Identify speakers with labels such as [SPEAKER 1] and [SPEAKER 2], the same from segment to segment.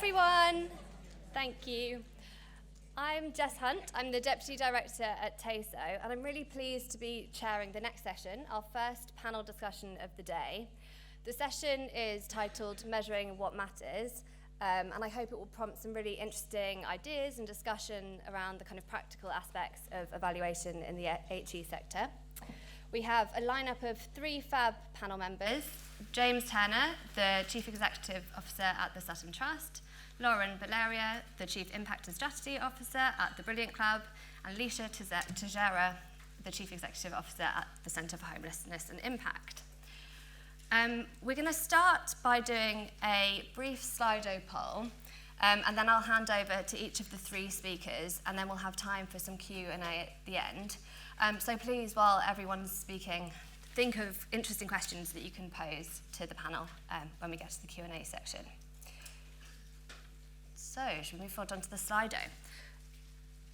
[SPEAKER 1] everyone. Thank you. I'm Jess Hunt. I'm the Deputy Director at TASO, and I'm really pleased to be chairing the next session, our first panel discussion of the day. The session is titled Measuring What Matters, and I hope it will prompt some really interesting ideas and discussion around the kind of practical aspects of evaluation in the HE sector. We have a lineup of 3 fab panel members: James Turner, the Chief Executive Officer at the Sutton Trust, Lauren Valeria, the Chief Impact and Strategy Officer at the Brilliant Club, and Alicia Tejera, the Chief Executive Officer at the Centre for Homelessness and Impact. We're going to start by doing a brief Slido poll, and then I'll hand over to each of the 3 speakers, and then we'll have time for some Q&A at the end. So please, while everyone's speaking, think of interesting questions that you can pose to the panel when we get to the Q&A section. So, should we move forward onto the Slido?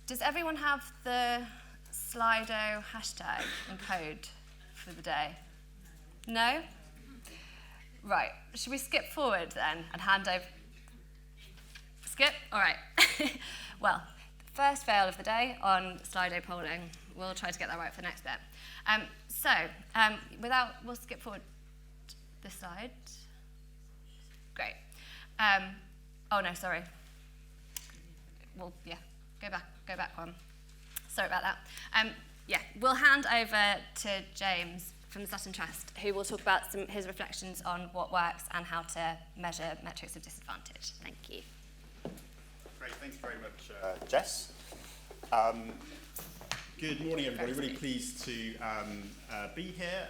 [SPEAKER 1] Does everyone have the Slido hashtag and code for the day? No? Right, should we skip forward then and hand over? Skip? All right. Well, first fail of the day on Slido polling. We'll try to get that right for the next bit. We'll skip forward this slide. Great. Oh no, sorry. Well, yeah, go back one. Sorry about that. We'll hand over to James from the Sutton Trust, who will talk about his reflections on what works and how to measure metrics of disadvantage. Thank you.
[SPEAKER 2] Great, thanks very much, Jess. Good morning, everybody. Really pleased to be here,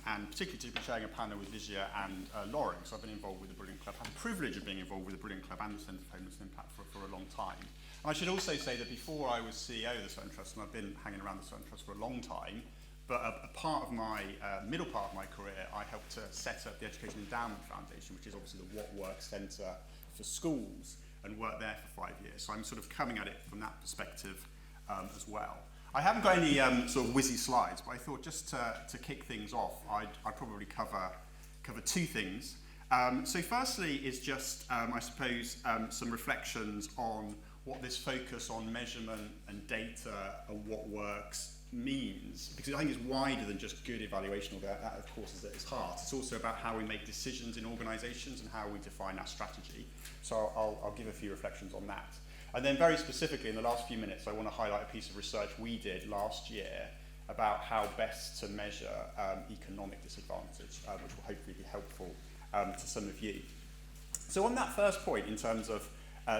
[SPEAKER 2] and particularly to be sharing a panel with Ligia and Lauren. So I've been involved with the Brilliant Club, had the privilege of being involved with the Brilliant Club and the Centre for Homelessness and Impact for a long time. And I should also say that before I was CEO of the Sutton Trust, and I've been hanging around the Sutton Trust for a long time, but a part of my, middle part of my career, I helped to set up the Education Endowment Foundation, which is obviously the What Works Centre for schools, and worked there for 5 years. So I'm sort of coming at it from that perspective as well. I haven't got any sort of whizzy slides, but I thought just to kick things off, I'd probably cover 2 things. So firstly is just, I suppose, some reflections on what this focus on measurement and data and what works means, because I think it's wider than just good evaluation, although that of course is at its heart. It's also about how we make decisions in organisations and how we define our strategy. So I'll give a few reflections on that. And then very specifically in the last few minutes, I want to highlight a piece of research we did last year about how best to measure economic disadvantage, which will hopefully be helpful to some of you. So on that first point, in terms of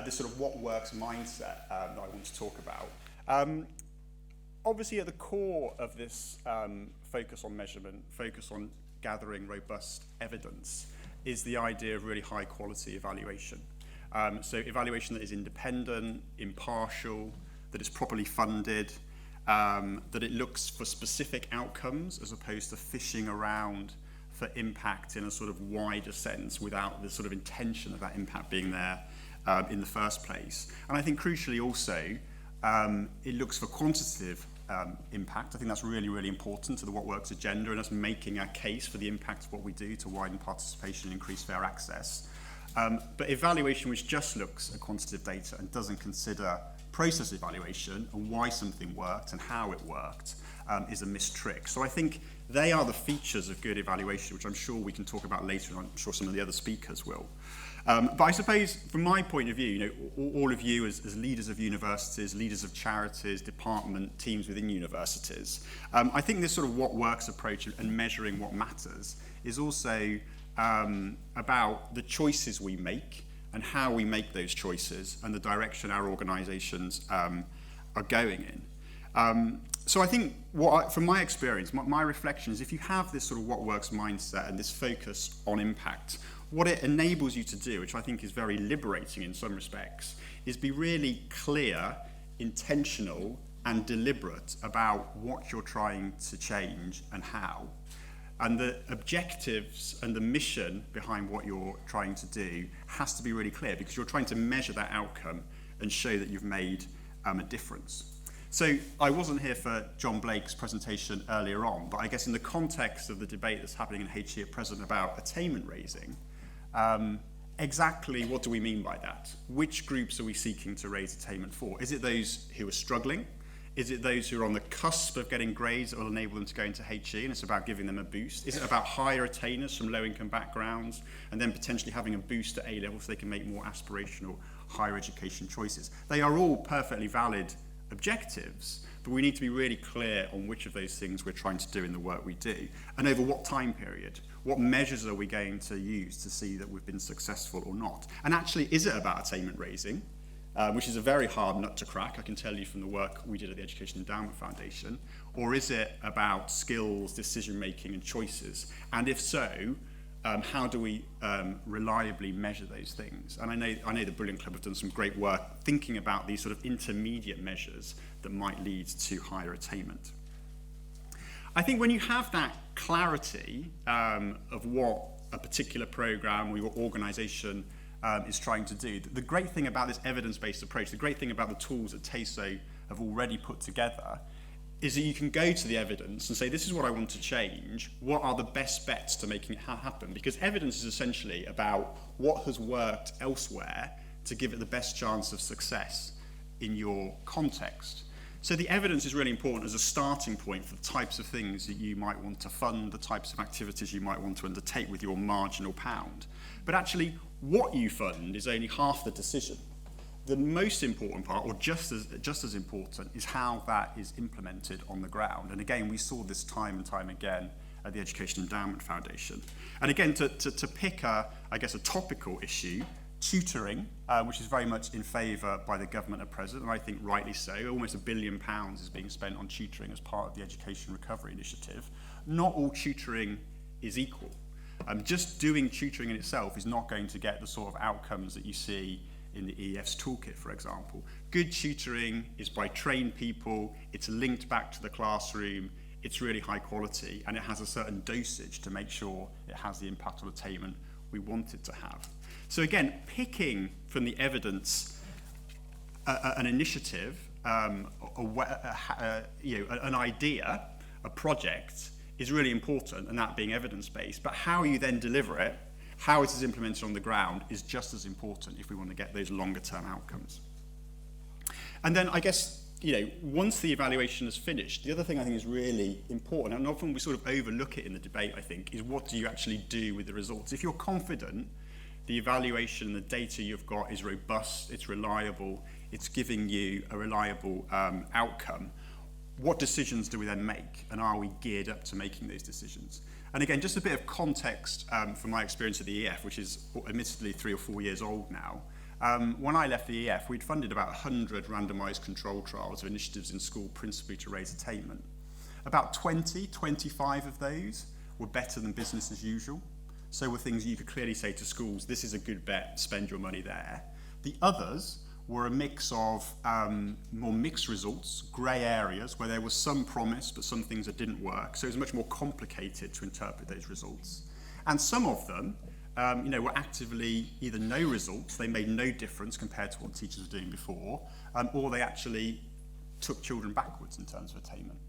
[SPEAKER 2] this sort of what works mindset that I want to talk about, obviously at the core of this focus on measurement, focus on gathering robust evidence, is the idea of really high quality evaluation. So evaluation that is independent, impartial, that is properly funded, that it looks for specific outcomes as opposed to fishing around for impact in a sort of wider sense without the sort of intention of that impact being there in the first place. And I think crucially also, it looks for quantitative impact. I think that's really, really important to the What Works agenda and us making our case for the impact of what we do to widen participation and increase fair access. But evaluation which just looks at quantitative data and doesn't consider process evaluation and why something worked and how it worked is a missed trick. So I think they are the features of good evaluation, which I'm sure we can talk about later, and I'm sure some of the other speakers will. But I suppose from my point of view, all of you as leaders of universities, leaders of charities, department, teams within universities, I think this sort of what works approach and measuring what matters is also about the choices we make and how we make those choices and the direction our organisations are going in. So I think from my experience, my reflection is if you have this sort of what works mindset and this focus on impact, what it enables you to do, which I think is very liberating in some respects, is be really clear, intentional and deliberate about what you're trying to change and how. And the objectives and the mission behind what you're trying to do has to be really clear because you're trying to measure that outcome and show that you've made a difference. So I wasn't here for John Blake's presentation earlier on, but I guess in the context of the debate that's happening in HE at present about attainment raising, exactly what do we mean by that? Which groups are we seeking to raise attainment for? Is it those who are struggling? Is it those who are on the cusp of getting grades that will enable them to go into HE and it's about giving them a boost? Is it about higher attainers from low-income backgrounds and then potentially having a boost at A-level so they can make more aspirational higher education choices? They are all perfectly valid objectives, but we need to be really clear on which of those things we're trying to do in the work we do and over what time period. What measures are we going to use to see that we've been successful or not? And actually, is it about attainment raising? Which is a very hard nut to crack, I can tell you from the work we did at the Education Endowment Foundation, or is it about skills, decision-making and choices? And if so, how do we reliably measure those things? And I know the Brilliant Club have done some great work thinking about these sort of intermediate measures that might lead to higher attainment. I think when you have that clarity of what a particular program or your organization is trying to do. The great thing about this evidence-based approach, the great thing about the tools that TASO have already put together, is that you can go to the evidence and say, this is what I want to change. What are the best bets to making it happen? Because evidence is essentially about what has worked elsewhere to give it the best chance of success in your context. So the evidence is really important as a starting point for the types of things that you might want to fund, the types of activities you might want to undertake with your marginal pound. But actually, what you fund is only half the decision. The most important part, or just as important, is how that is implemented on the ground. And again, we saw this time and time again at the Education Endowment Foundation. And again, to pick a topical issue, tutoring, which is very much in favour by the government at present, and I think rightly so. Almost £1 billion is being spent on tutoring as part of the Education Recovery Initiative. Not all tutoring is equal. Just doing tutoring in itself is not going to get the sort of outcomes that you see in the EEF's toolkit, for example. Good tutoring is by trained people, it's linked back to the classroom, it's really high quality, and it has a certain dosage to make sure it has the impact on attainment we want it to have. So again, picking from the evidence an initiative, an idea, a project, is really important, and that being evidence-based, but how you then deliver it, how it is implemented on the ground, is just as important if we want to get those longer-term outcomes. And then I guess, once the evaluation is finished, the other thing I think is really important, and often we sort of overlook it in the debate, I think, is what do you actually do with the results? If you're confident the evaluation and the data you've got is robust, it's reliable, it's giving you a reliable outcome, what decisions do we then make, and are we geared up to making those decisions? And again, just a bit of context from my experience at the EF, which is admittedly 3 or 4 years old now. When I left the EF, we'd funded about 100 randomised control trials of initiatives in school principally to raise attainment. About 20, 25 of those were better than business as usual. So were things you could clearly say to schools, this is a good bet, spend your money there. The others were a mix of more mixed results, grey areas, where there was some promise, but some things that didn't work. So it was much more complicated to interpret those results. And some of them, were actively either no results, they made no difference compared to what teachers were doing before, or they actually took children backwards in terms of attainment.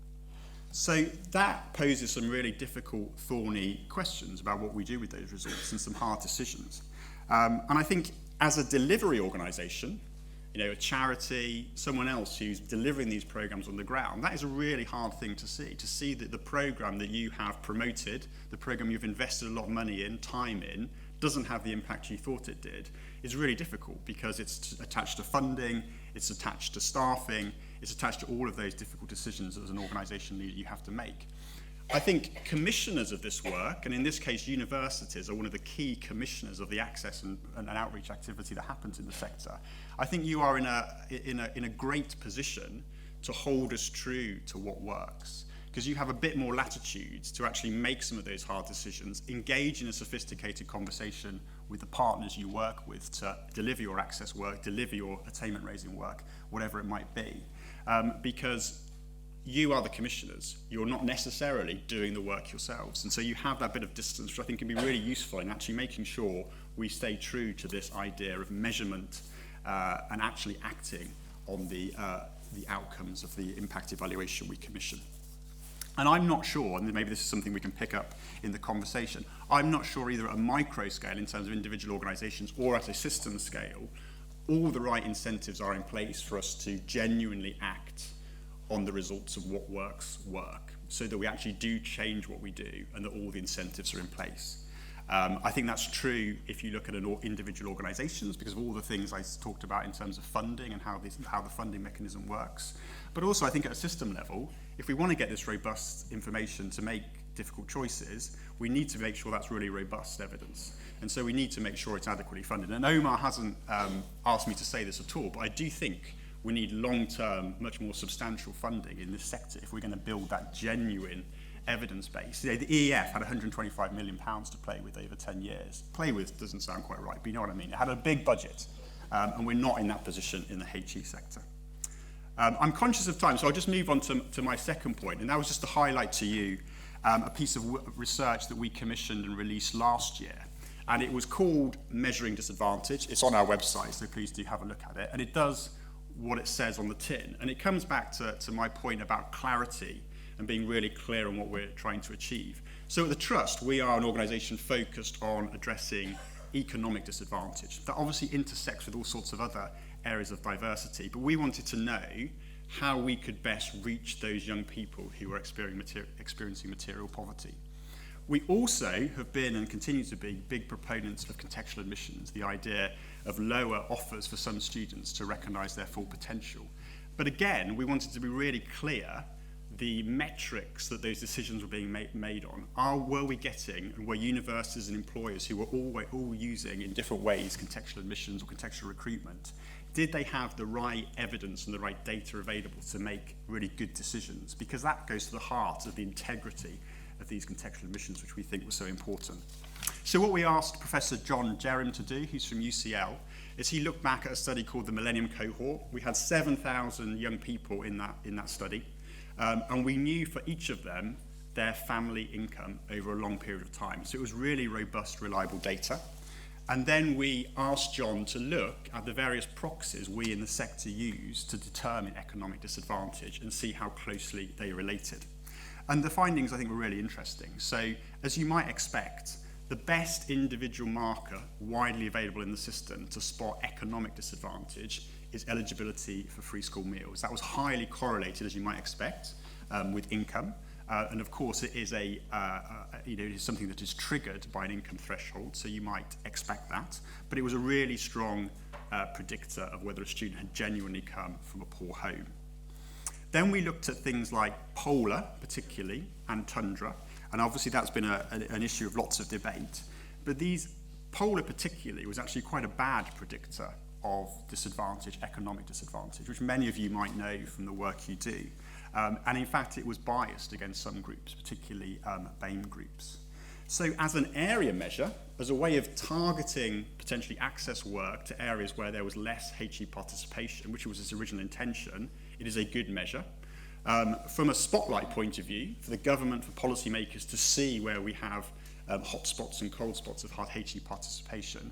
[SPEAKER 2] So that poses some really difficult, thorny questions about what we do with those results and some hard decisions. And I think as a delivery organisation, a charity, someone else who's delivering these programs on the ground, that is a really hard thing to see that the program that you have promoted, the program you've invested a lot of money in, time in, doesn't have the impact you thought it did, is really difficult because it's attached to funding, it's attached to staffing, it's attached to all of those difficult decisions as an organisation leader you have to make. I think commissioners of this work, and in this case universities, are one of the key commissioners of the access and outreach activity that happens in the sector. I think you are in a great position to hold us true to what works, because you have a bit more latitude to actually make some of those hard decisions, engage in a sophisticated conversation with the partners you work with to deliver your access work, deliver your attainment raising work, whatever it might be. Because you are the commissioners. You're not necessarily doing the work yourselves. And so you have that bit of distance, which I think can be really useful in actually making sure we stay true to this idea of measurement and actually acting on the outcomes of the impact evaluation we commission. And I'm not sure, and maybe this is something we can pick up in the conversation, I'm not sure either at a micro scale in terms of individual organisations or at a system scale, all the right incentives are in place for us to genuinely act on the results of what works work, so that we actually do change what we do and that all the incentives are in place. I think that's true if you look at individual organisations because of all the things I talked about in terms of funding and how the funding mechanism works. But also I think at a system level, if we want to get this robust information to make difficult choices, we need to make sure that's really robust evidence. And so we need to make sure it's adequately funded. And Omar hasn't asked me to say this at all, but I do think we need long-term, much more substantial funding in this sector if we're going to build that genuine evidence base. You know, the EEF had £125 million to play with over 10 years. Play with doesn't sound quite right, but you know what I mean. It had a big budget, and we're not in that position in the HE sector. I'm conscious of time, so I'll just move on to my second point, and that was just to highlight to you a piece of research that we commissioned and released last year. And it was called Measuring Disadvantage. It's on our website, so please do have a look at it. And it does what it says on the tin. And it comes back to my point about clarity and being really clear on what we're trying to achieve. So at the Trust, we are an organisation focused on addressing economic disadvantage. That obviously intersects with all sorts of other areas of diversity, but we wanted to know how we could best reach those young people who are experiencing material poverty. We also have been and continue to be big proponents of contextual admissions, the idea of lower offers for some students to recognise their full potential. But again, we wanted to be really clear the metrics that those decisions were being made on. Were we getting, and were universities and employers who were all using in different ways contextual admissions or contextual recruitment, did they have the right evidence and the right data available to make really good decisions? Because that goes to the heart of the integrity of these contextual admissions, which we think was so important. So what we asked Professor John Jerram to do, who's from UCL, is he looked back at a study called the Millennium Cohort. We had 7,000 young people in that study. And we knew for each of them their family income over a long period of time. So it was really robust, reliable data. And then we asked John to look at the various proxies we in the sector use to determine economic disadvantage and see how closely they related. And the findings, I think, were really interesting. So, as you might expect, the best individual marker widely available in the system to spot economic disadvantage is eligibility for free school meals. That was highly correlated, as you might expect, with income. And of course, it is it is something that is triggered by an income threshold, so you might expect that. But it was a really strong predictor of whether a student had genuinely come from a poor home. Then we looked at things like polar, particularly, and tundra. And obviously, that's been an issue of lots of debate. But polar particularly was actually quite a bad predictor of disadvantage, economic disadvantage, which many of you might know from the work you do. And in fact, it was biased against some groups, particularly BAME groups. So as an area measure, as a way of targeting potentially access work to areas where there was less HE participation, which was its original intention, it is a good measure. From a spotlight point of view, for the government, for policymakers to see where we have hot spots and cold spots of hard HE participation,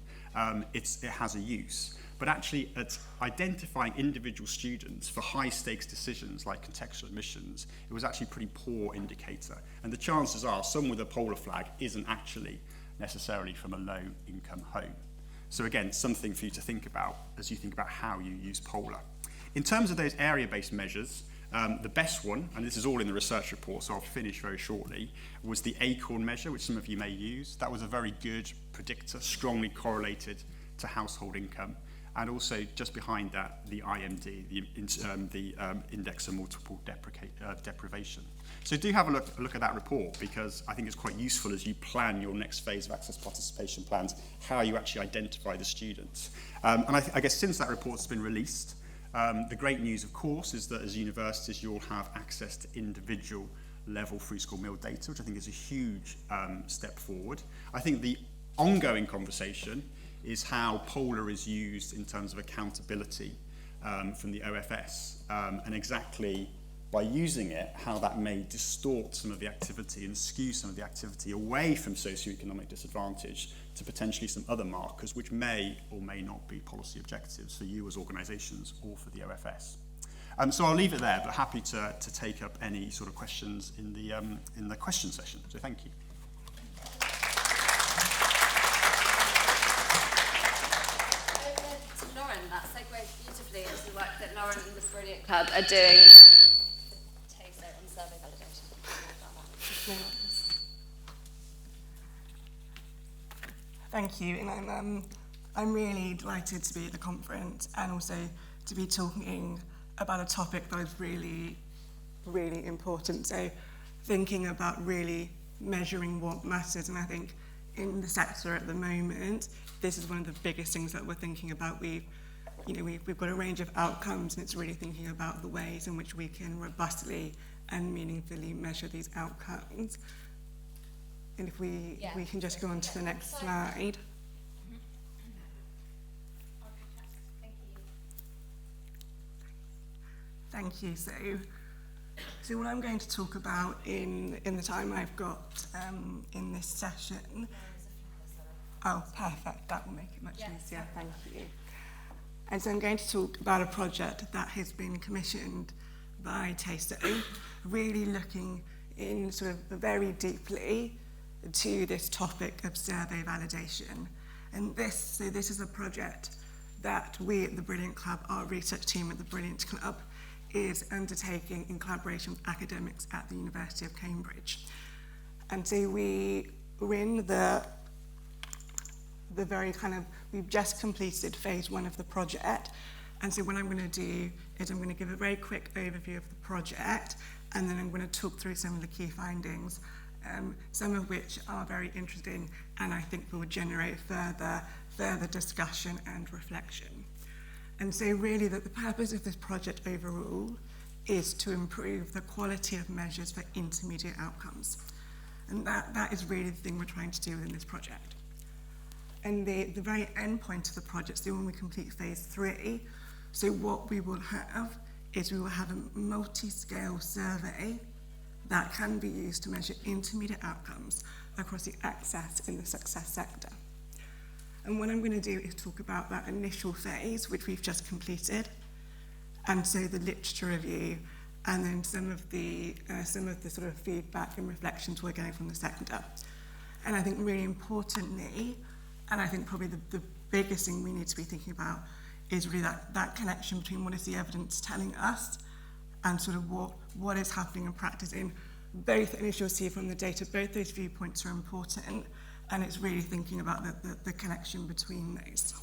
[SPEAKER 2] it has a use. But actually, at identifying individual students for high-stakes decisions like contextual admissions, it was actually a pretty poor indicator. And the chances are someone with a polar flag isn't actually necessarily from a low-income home. So again, something for you to think about as you think about how you use polar. In terms of those area-based measures, the best one, and this is all in the research report, so I'll finish very shortly, was the ACORN measure, which some of you may use. That was a very good predictor, strongly correlated to household income. And also, just behind that, the IMD, the Index of Multiple Deprivation. So do have a look at that report, because I think it's quite useful as you plan your next phase of access participation plans, how you actually identify the students. And I guess since that report's been released, the great news, of course, is that as universities, you'll have access to individual level free school meal data, which I think is a huge step forward. I think the ongoing conversation is how polar is used in terms of accountability from the OFS, and exactly by using it, how that may distort some of the activity and skew some of the activity away from socioeconomic disadvantage to potentially some other markers which may or may not be policy objectives for you as organisations or for the OFS. So I'll leave it there, but happy to take up any sort of questions in the question session. So thank you.
[SPEAKER 1] That segues beautifully into the work that Lauren and the Brilliant Club are doing. TASO on survey validation.
[SPEAKER 3] Thank you, and I'm really delighted to be at the conference and also to be talking about a topic that is really, really important. So thinking about really measuring what matters, and I think in the sector at the moment, this is one of the biggest things that we're thinking about. We've got a range of outcomes, and it's really thinking about the ways in which we can robustly and meaningfully measure these outcomes. And if we can just go on to the next slide. Thank you. So what I'm going to talk about in the time I've got in this session. Oh, perfect. That will make it much easier. Thank you. And so I'm going to talk about a project that has been commissioned by TASO, really looking in sort of very deeply to this topic of survey validation. And this is a project that we at the Brilliant Club, our research team at the Brilliant Club, is undertaking in collaboration with academics at the University of Cambridge. And so we're in the very kind of, we've just completed phase 1 of the project. And so what I'm going to do is I'm going to give a very quick overview of the project, and then I'm going to talk through some of the key findings, some of which are very interesting and I think will generate further discussion and reflection. And so really that the purpose of this project overall is to improve the quality of measures for intermediate outcomes. And that is really the thing we're trying to do within this project. And the very end point of the project, so when we complete phase 3, so what we will have is we will have a multi-scale survey that can be used to measure intermediate outcomes across the access and the success sector. And what I'm going to do is talk about that initial phase, which we've just completed, and so the literature review, and then some of the sort of feedback and reflections we're getting from the sector. And I think really importantly, and I think probably the biggest thing we need to be thinking about is really that connection between what is the evidence telling us and sort of what is happening in practice in both, and as you'll see from the data, both those viewpoints are important, and it's really thinking about the connection between those.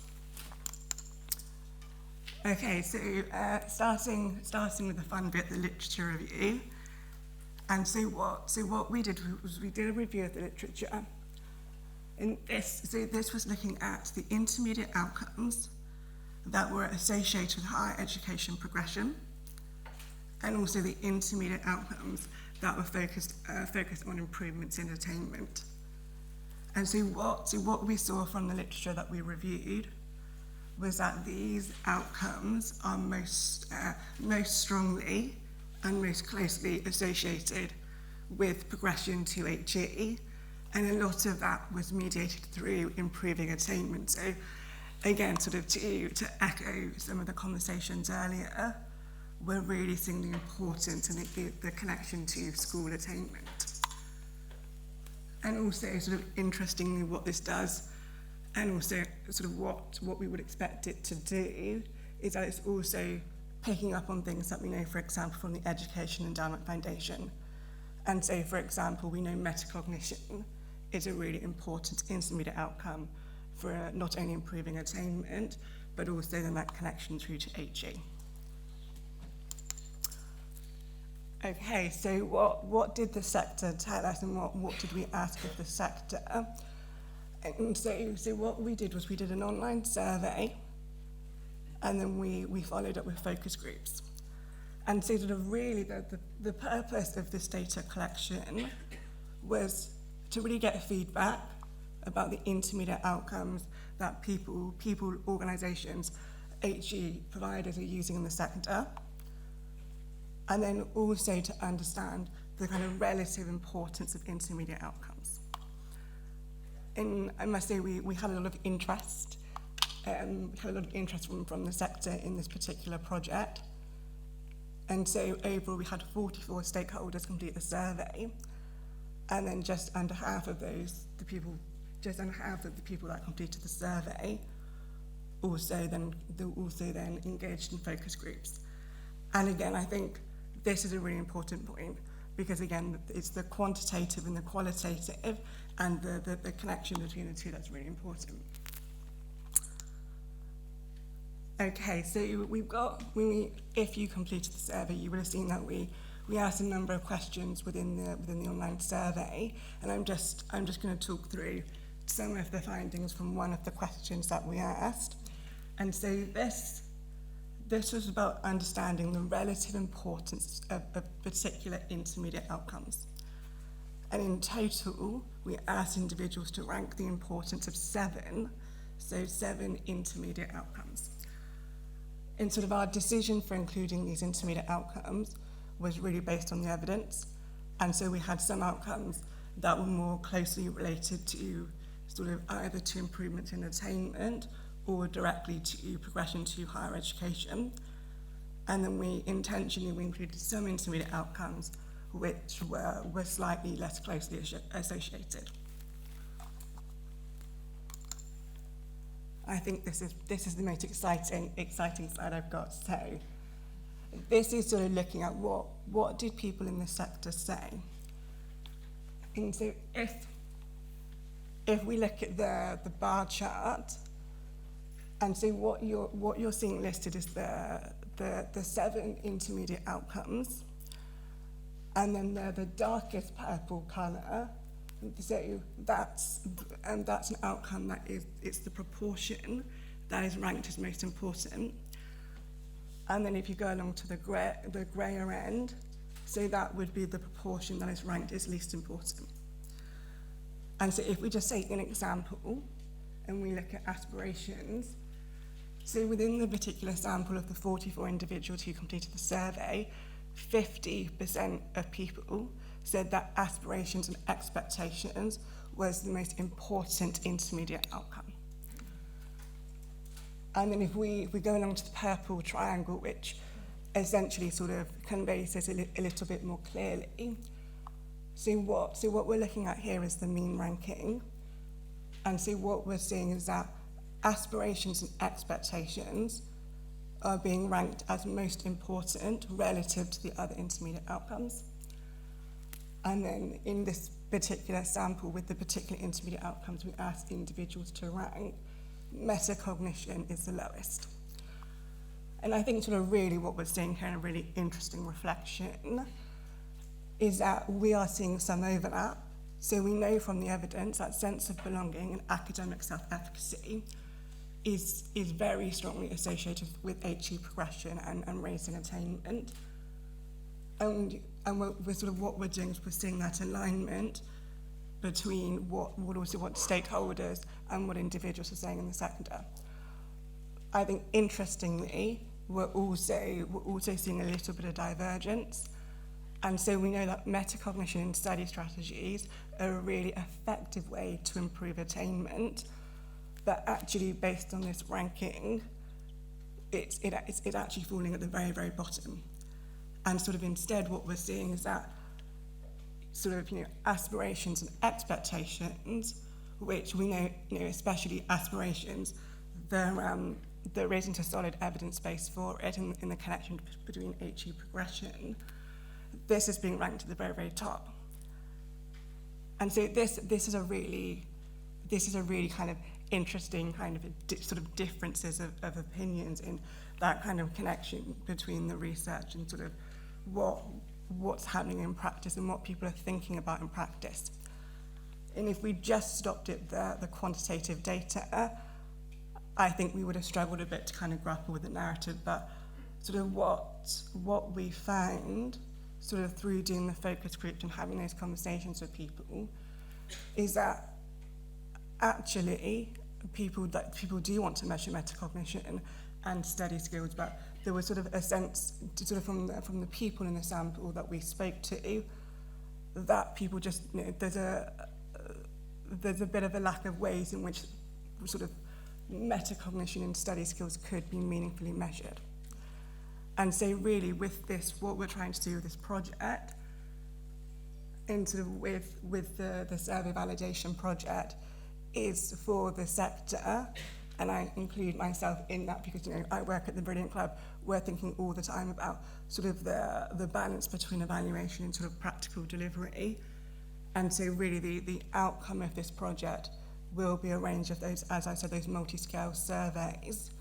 [SPEAKER 3] Okay, so starting with the fun bit, the literature review. And so what we did was we did a review of the literature. And this was looking at the intermediate outcomes that were associated with higher education progression, and also the intermediate outcomes that were focused on improvements in attainment. And so what we saw from the literature that we reviewed was that these outcomes are most strongly and most closely associated with progression to HE, and a lot of that was mediated through improving attainment. So again, sort of to echo some of the conversations earlier, we're really seeing the importance and the connection to school attainment. And also sort of interestingly what this does, and also sort of what we would expect it to do, is that it's also picking up on things that we know, for example, from the Education Endowment Foundation. And so, for example, we know metacognition is a really important intermediate outcome for not only improving attainment, but also then that connection through to HE. Okay, so what did the sector tell us, and what did we ask of the sector? And so what we did was we did an online survey, and then we followed up with focus groups. And so sort of really the purpose of this data collection was to really get feedback about the intermediate outcomes that people, organisations, HE providers are using in the sector, and then also to understand the kind of relative importance of intermediate outcomes. And I must say we had a lot of interest. We had a lot of interest from the sector in this particular project. And so overall we had 44 stakeholders complete the survey, and then just under half of the people that completed the survey also then engaged in focus groups. And again, I think this is a really important point, because again, it's the quantitative and the qualitative and the connection between the two that's really important. Okay, so if you completed the survey, you would have seen that we asked a number of questions within the online survey, and I'm just going to talk through some of the findings from one of the questions that we asked. And so this was about understanding the relative importance of particular intermediate outcomes. And in total, we asked individuals to rank the importance of 7 intermediate outcomes. And sort of our decision for including these intermediate outcomes was really based on the evidence. And so we had some outcomes that were more closely related to sort of either to improvements in attainment or directly to progression to higher education. And then we included some intermediate outcomes which were slightly less closely associated. I think this is the most exciting slide I've got. So this is sort of looking at what did people in the sector say. And so if we look at the bar chart, and so what you're seeing listed is the 7 intermediate outcomes, and then the darkest purple colour. So that's an outcome that it's the proportion that is ranked as most important. And then if you go along to the grayer end, so that would be the proportion that is ranked as least important. And so if we just take an example and we look at aspirations, so within the particular sample of the 44 individuals who completed the survey, 50% of people said that aspirations and expectations was the most important intermediate outcome. And then if we go along to the purple triangle, which essentially sort of conveys this a little bit more clearly. So what we're looking at here is the mean ranking. And so what we're seeing is that aspirations and expectations are being ranked as most important relative to the other intermediate outcomes. And then in this particular sample with the particular intermediate outcomes, we asked individuals to rank, metacognition is the lowest. And I think sort of really what we're seeing here in a really interesting reflection is that we are seeing some overlap. So we know from the evidence that sense of belonging and academic self-efficacy is very strongly associated with HE progression and raising attainment. And we're sort of what we're doing is we're seeing that alignment between what stakeholders and what individuals are saying in the sector. I think interestingly, we're also seeing a little bit of divergence. And so we know that metacognition in study strategies are a really effective way to improve attainment, but actually based on this ranking, it's actually falling at the very, very bottom. And sort of instead what we're seeing is that sort of, aspirations and expectations, which we know, especially aspirations, there isn't a solid evidence base for it in the connection between HE progression. This is being ranked at the very, very top. And so this is a really kind of interesting kind of sort of differences of opinions in that kind of connection between the research and sort of what's happening in practice and what people are thinking about in practice. And if we just stopped at the quantitative data, I think we would have struggled a bit to kind of grapple with the narrative. But sort of what we found sort of through doing the focus groups and having those conversations with people is that actually people do want to measure metacognition and study skills, but there was sort of a sense sort of from the people in the sample that we spoke to that people just, there's a bit of a lack of ways in which sort of metacognition and study skills could be meaningfully measured. And so really with this, what we're trying to do with this project, and sort of with the survey validation project, is for the sector, and I include myself in that because, you know, I work at the Brilliant Club. We're thinking all the time about sort of the balance between evaluation and sort of practical delivery. And so really the outcome of this project will be a range of those, as I said, those multi-scale surveys,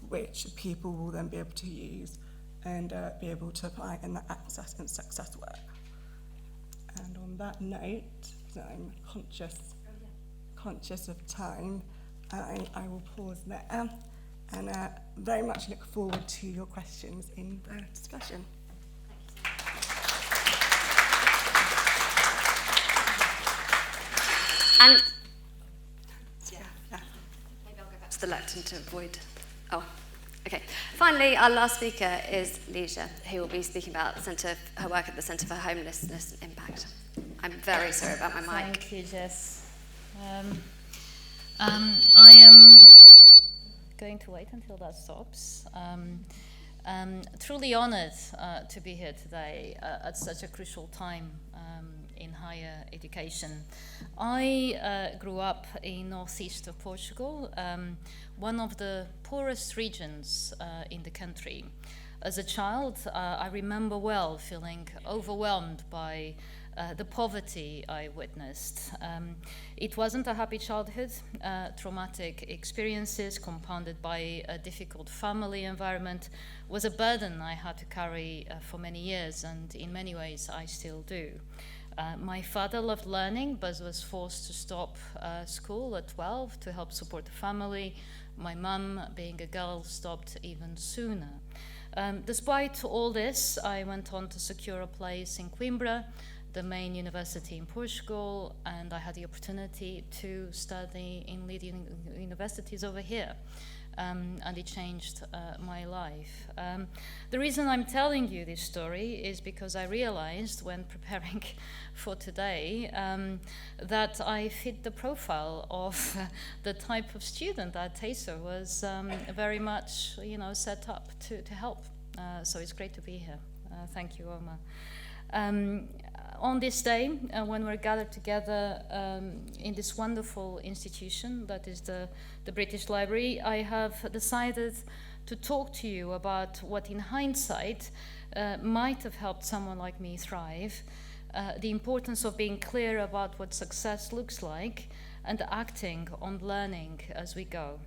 [SPEAKER 3] which people will then be able to use and be able to apply in the access and success work. And on that note, so I'm conscious of time, I will pause there and very much look forward to your questions in the discussion.
[SPEAKER 1] And maybe I'll go back to the lectern to avoid. Oh, okay. Finally, our last speaker is Leisha, who will be speaking about her work at the Centre for Homelessness Impact. I'm very sorry about my mic.
[SPEAKER 4] Thank you, Jess. I am going to wait until that stops. Truly honoured to be here today at such a crucial time in higher education. I grew up in northeast of Portugal, one of the poorest regions in the country. As a child, I remember well feeling overwhelmed by the poverty I witnessed. It wasn't a happy childhood. Traumatic experiences compounded by a difficult family environment was a burden I had to carry for many years, and in many ways I still do. My father loved learning, but was forced to stop school at 12 to help support the family. My mum, being a girl, stopped even sooner. Despite all this, I went on to secure a place in Coimbra, the main university in Portugal, and I had the opportunity to study in leading universities over here. And it changed my life. The reason I'm telling you this story is because I realized when preparing for today that I fit the profile of the type of student that TASO was very much, set up to help. So it's great to be here. Thank you, Omar. On this day, when we're gathered together in this wonderful institution that is the British Library, I have decided to talk to you about what in hindsight might have helped someone like me thrive, the importance of being clear about what success looks like and acting on learning as we go.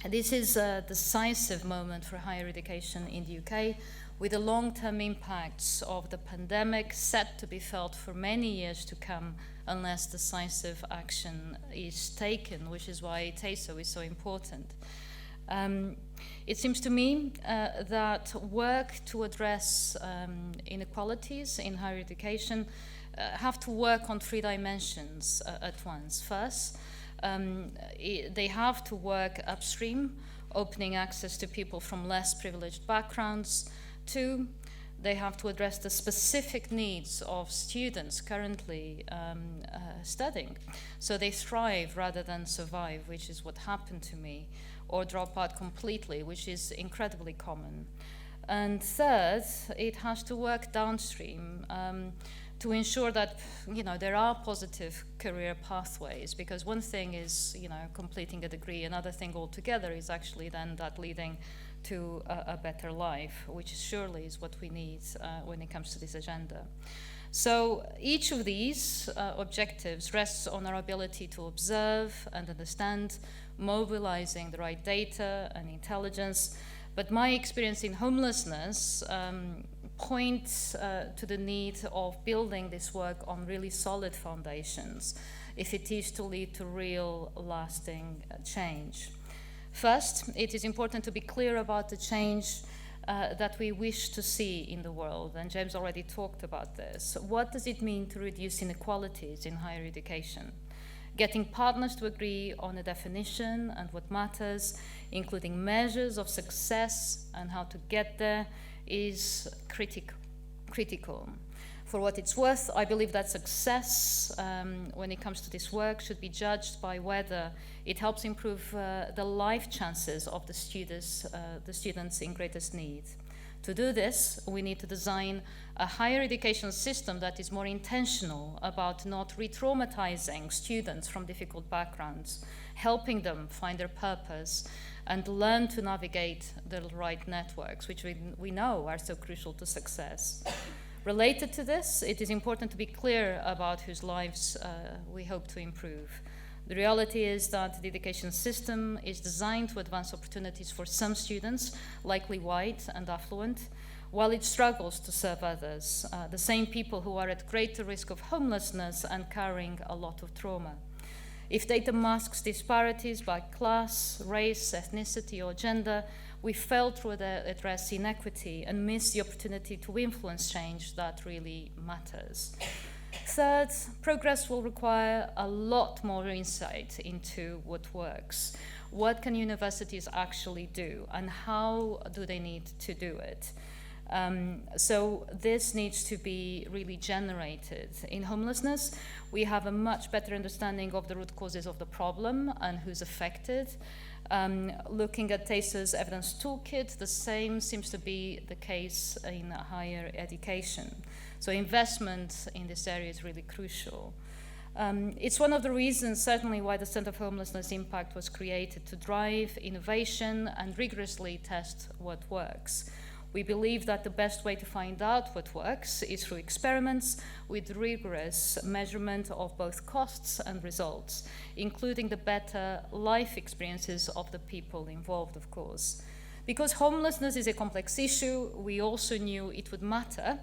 [SPEAKER 4] This is a decisive moment for higher education in the UK, with the long-term impacts of the pandemic set to be felt for many years to come unless decisive action is taken, which is why TASO is so important. It seems to me that work to address inequalities in higher education have to work on three dimensions at once. First, they have to work upstream, opening access to people from less privileged backgrounds. Two, they have to address the specific needs of students currently studying, so they thrive rather than survive, which is what happened to me, or drop out completely, which is incredibly common. And third, it has to work downstream to ensure that there are positive career pathways, because one thing is completing a degree, another thing altogether is actually then that leading to a better life, which surely is what we need when it comes to this agenda. So each of these objectives rests on our ability to observe and understand, mobilizing the right data and intelligence. But my experience in homelessness points to the need of building this work on really solid foundations if it is to lead to real lasting change. First, it is important to be clear about the change that we wish to see in the world, and James already talked about this. What does it mean to reduce inequalities in higher education? Getting partners to agree on a definition and what matters, including measures of success and how to get there, is critical. For what it's worth, I believe that success, when it comes to this work, should be judged by whether it helps improve the life chances of the students in greatest need. To do this, we need to design a higher education system that is more intentional about not re-traumatizing students from difficult backgrounds, helping them find their purpose and learn to navigate the right networks, which we know are so crucial to success. Related to this, it is important to be clear about whose lives we hope to improve. The reality is that the education system is designed to advance opportunities for some students, likely white and affluent, while it struggles to serve others, the same people who are at greater risk of homelessness and carrying a lot of trauma. If data masks disparities by class, race, ethnicity, or gender, we fail to address inequity and miss the opportunity to influence change that really matters. Third, progress will require a lot more insight into what works. What can universities actually do, and how do they need to do it? So this needs to be really generated. In homelessness, we have a much better understanding of the root causes of the problem and who's affected. Looking at TASO's evidence toolkit, the same seems to be the case in higher education. So investment in this area is really crucial. It's one of the reasons, certainly, why the Center for Homelessness Impact was created, to drive innovation and rigorously test what works. We believe that the best way to find out what works is through experiments with rigorous measurement of both costs and results, including the better life experiences of the people involved, of course. Because homelessness is a complex issue, we also knew it would matter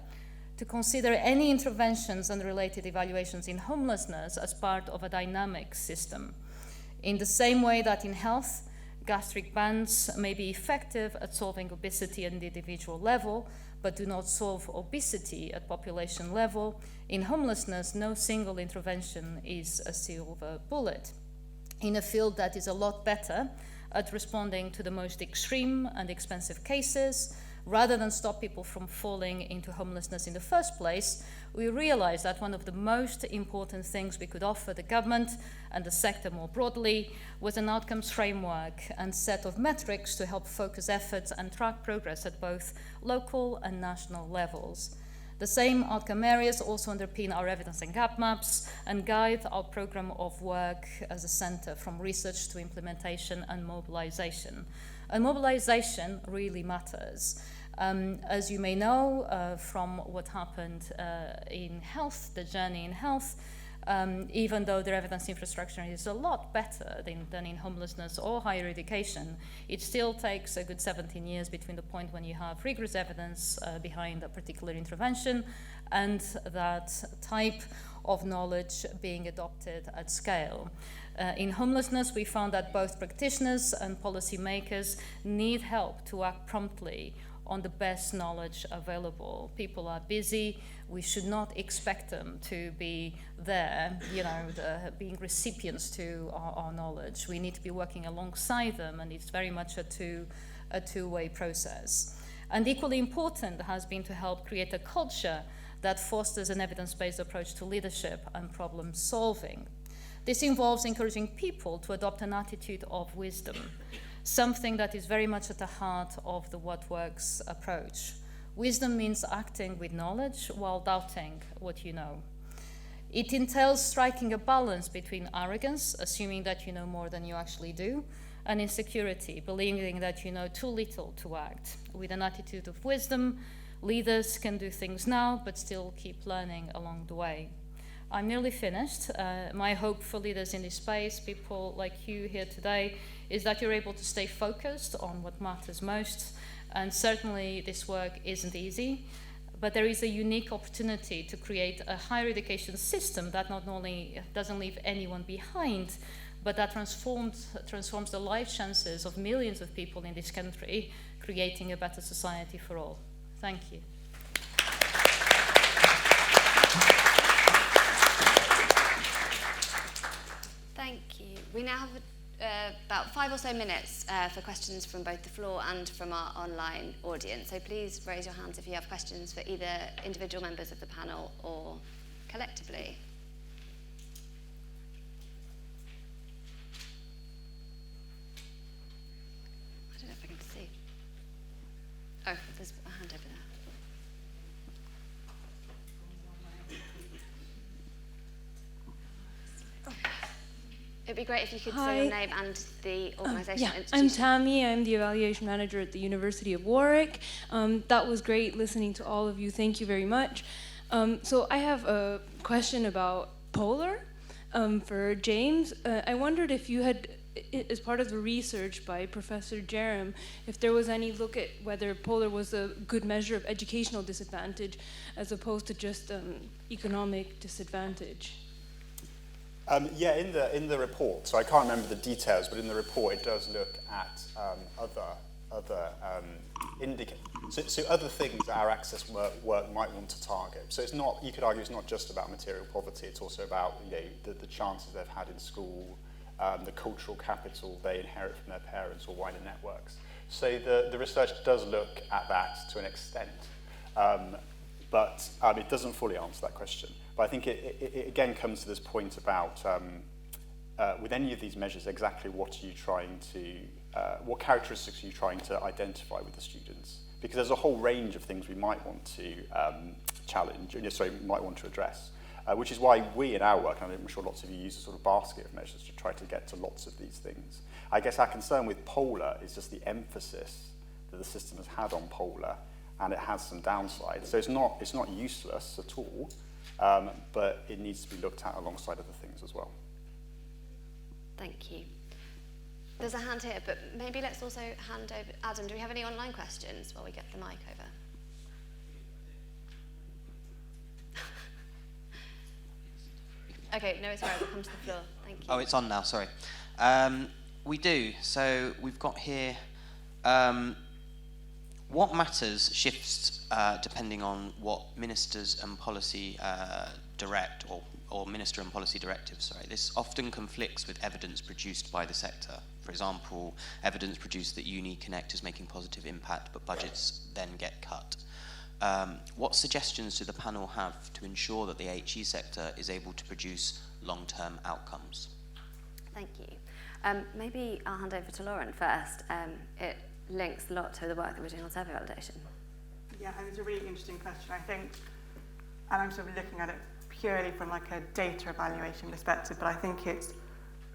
[SPEAKER 4] to consider any interventions and related evaluations in homelessness as part of a dynamic system. In the same way that in health, gastric bans may be effective at solving obesity at the individual level, but do not solve obesity at population level, in homelessness, no single intervention is a silver bullet. In a field that is a lot better at responding to the most extreme and expensive cases, rather than stop people from falling into homelessness in the first place, we realized that one of the most important things we could offer the government and the sector more broadly was an outcomes framework and set of metrics to help focus efforts and track progress at both local and national levels. The same outcome areas also underpin our evidence and gap maps and guide our program of work as a center, from research to implementation and mobilization. And mobilization really matters. As you may know from what happened in health, the journey in health, even though their evidence infrastructure is a lot better than in homelessness or higher education, it still takes a good 17 years between the point when you have rigorous evidence behind a particular intervention and that type of knowledge being adopted at scale. In homelessness, we found that both practitioners and policymakers need help to act promptly on the best knowledge available. People are busy. We should not expect them to be there, being recipients to our knowledge. We need to be working alongside them, and it's very much a two-way process. And equally important has been to help create a culture that fosters an evidence-based approach to leadership and problem solving. This involves encouraging people to adopt an attitude of wisdom, something that is very much at the heart of the What Works approach. Wisdom means acting with knowledge while doubting what you know. It entails striking a balance between arrogance, assuming that you know more than you actually do, and insecurity, believing that you know too little to act. With an attitude of wisdom, leaders can do things now, but still keep learning along the way. I'm nearly finished. My hope for leaders in this space, people like you here today, is that you're able to stay focused on what matters most. And certainly this work isn't easy, but there is a unique opportunity to create a higher education system that not only doesn't leave anyone behind, but that transforms the life chances of millions of people in this country, creating a better society for all. Thank you.
[SPEAKER 1] Thank you. We now have about 5 or so minutes for questions from both the floor and from our online audience. So please raise your hands if you have questions for either individual members of the panel or collectively. I don't know if I can see. Oh, there's a hand over there. It'd be great if you could say your name and the organisation.
[SPEAKER 5] I'm Tammy. I'm the evaluation manager at the University of Warwick. That was great listening to all of you. Thank you very much. So I have a question about Polar for James. I wondered if you had, as part of the research by Professor Jerem, if there was any look at whether Polar was a good measure of educational disadvantage as opposed to just economic disadvantage.
[SPEAKER 2] Yeah, in the report, so I can't remember the details, but in the report it does look at other indicators, so other things that our access work might want to target. So it's not, you could argue, it's not just about material poverty. It's also about the chances they've had in school, the cultural capital they inherit from their parents or wider networks. So the research does look at that to an extent, but it doesn't fully answer that question. But I think it again comes to this point about, with any of these measures, exactly what are you trying to, what characteristics are you trying to identify with the students? Because there's a whole range of things we might want to might want to address, which is why we in our work, and I'm sure lots of you use a sort of basket of measures to try to get to lots of these things. I guess our concern with Polar is just the emphasis that the system has had on Polar, and it has some downsides. So it's not useless at all. But it needs to be looked at alongside other things as well.
[SPEAKER 1] Thank you. There's a hand here, but maybe let's also hand over. Adam, do we have any online questions while we get the mic over? Okay, no, it's all right. We'll come to the floor. Thank you.
[SPEAKER 6] Oh, it's on now, sorry. We do. So we've got here, what matters shifts depending on what ministers and policy direct, or minister and policy directives, sorry. This often conflicts with evidence produced by the sector. For example, evidence produced that Uni Connect is making positive impact, but budgets then get cut. What suggestions do the panel have to ensure that the HE sector is able to produce long-term outcomes?
[SPEAKER 1] Thank you. Maybe I'll hand over to Lauren first. It links a lot to the work that we're doing on survey validation.
[SPEAKER 3] Yeah, and it's a really interesting question, I think, and I'm sort of looking at it purely from like a data evaluation perspective, but I think it's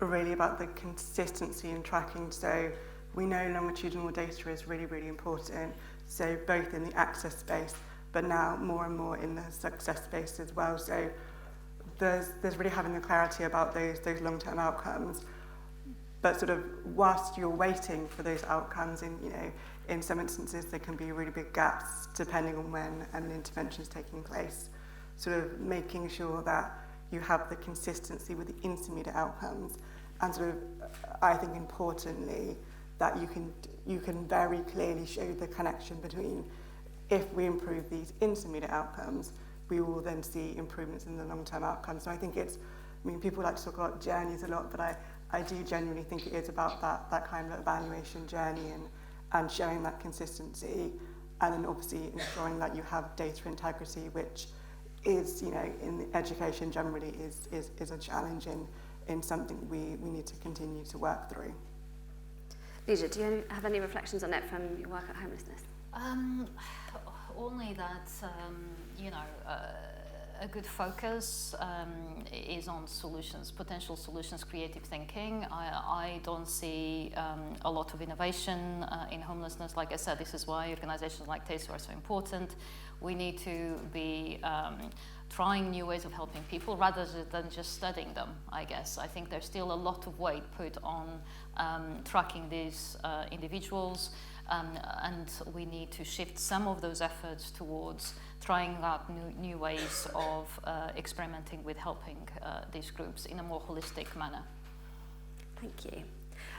[SPEAKER 3] really about the consistency in tracking. So we know longitudinal data is really, really important, so both in the access space, but now more and more in the success space as well. So there's really having the clarity about those long-term outcomes. But sort of whilst you're waiting for those outcomes, in some instances there can be really big gaps depending on when an intervention is taking place. Sort of making sure that you have the consistency with the intermediate outcomes, and sort of, I think importantly, that you can very clearly show the connection between, if we improve these intermediate outcomes, we will then see improvements in the long-term outcomes. So I think people like to talk about journeys a lot, but I do genuinely think it is about that kind of evaluation journey and showing that consistency, and then obviously ensuring that you have data integrity, which is, in education generally is a challenge in something we need to continue to work through.
[SPEAKER 1] Lisa, do you have any reflections on it from your work at homelessness?
[SPEAKER 4] Only that, a good focus is on solutions, potential solutions, creative thinking. I don't see a lot of innovation in homelessness. Like I said, this is why organizations like TASO are so important. We need to be trying new ways of helping people rather than just studying them, I guess. I think there's still a lot of weight put on tracking these individuals, and we need to shift some of those efforts towards trying out new ways of experimenting with helping these groups in a more holistic manner.
[SPEAKER 1] Thank you.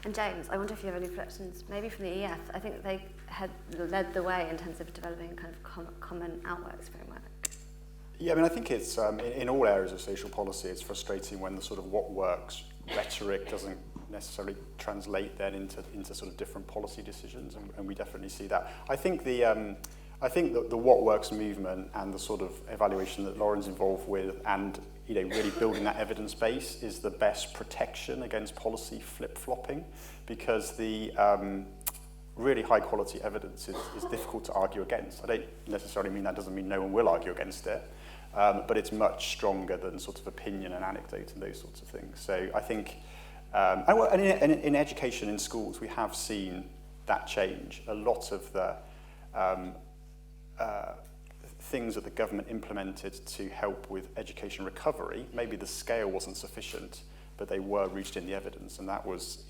[SPEAKER 1] And James, I wonder if you have any reflections, maybe from the EF. I think they had led the way in terms of developing a kind of common outworks framework.
[SPEAKER 2] Yeah, I think it's, in all areas of social policy, it's frustrating when the sort of what works rhetoric doesn't necessarily translate then into sort of different policy decisions, and we definitely see that. I think the what works movement and the sort of evaluation that Lauren's involved with, and really building that evidence base, is the best protection against policy flip-flopping, because really high quality evidence is difficult to argue against. I don't necessarily mean that doesn't mean no one will argue against it, but it's much stronger than sort of opinion and anecdote and those sorts of things. So I think, and in education in schools, we have seen that change. A lot of the things that the government implemented to help with education recovery, maybe the scale wasn't sufficient, but they were rooted in the evidence, and that was,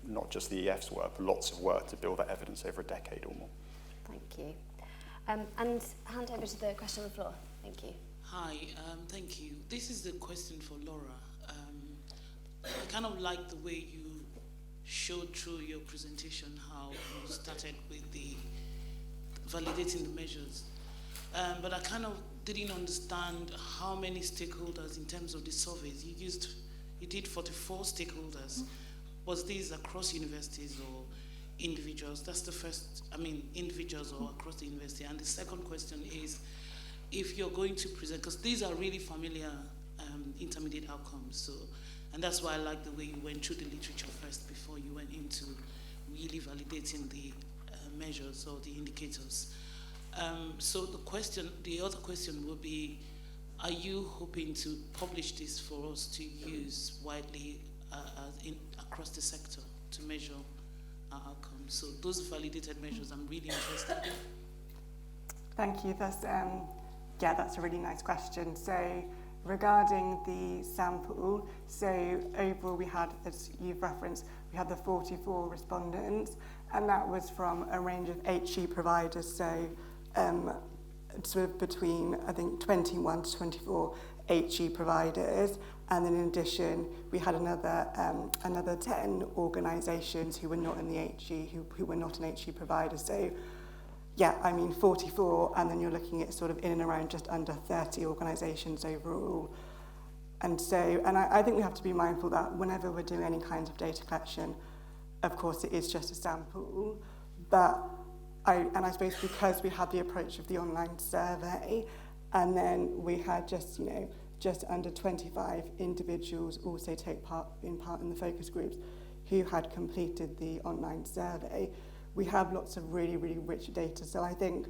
[SPEAKER 2] not just the EF's work, but lots of work to build that evidence over a decade or more.
[SPEAKER 1] Thank you. And hand over to the question on the floor. Thank you.
[SPEAKER 7] Hi, thank you. This is the question for Laura. I kind of like the way you showed through your presentation how you started with the validating the measures. But I kind of didn't understand how many stakeholders in terms of the surveys. You did 44 stakeholders. Was these across universities or individuals? That's the first, individuals or across the university. And the second question is, if you're going to present, because these are really familiar intermediate outcomes, and that's why I like the way you went through the literature first before you went into really validating the measures or the indicators. So the other question would be, are you hoping to publish this for us to use widely across the sector to measure our outcomes? So those validated measures, I'm really interested in.
[SPEAKER 3] Thank you. That's a really nice question. So regarding the sample, so overall we had, as you've referenced, we had the 44 respondents, and that was from a range of HE providers, so sort of between, I think, 21 to 24 HE providers, and then in addition we had another 10 organisations who were not in the HE, who were not an HE provider. So yeah, 44, and then you're looking at sort of in and around just under 30 organisations overall. And so, I think we have to be mindful that whenever we're doing any kind of data collection, of course it is just a sample, but I suppose because we had the approach of the online survey, and then we had just under 25 individuals also take part in the focus groups who had completed the online survey, we have lots of really, really rich data. So I think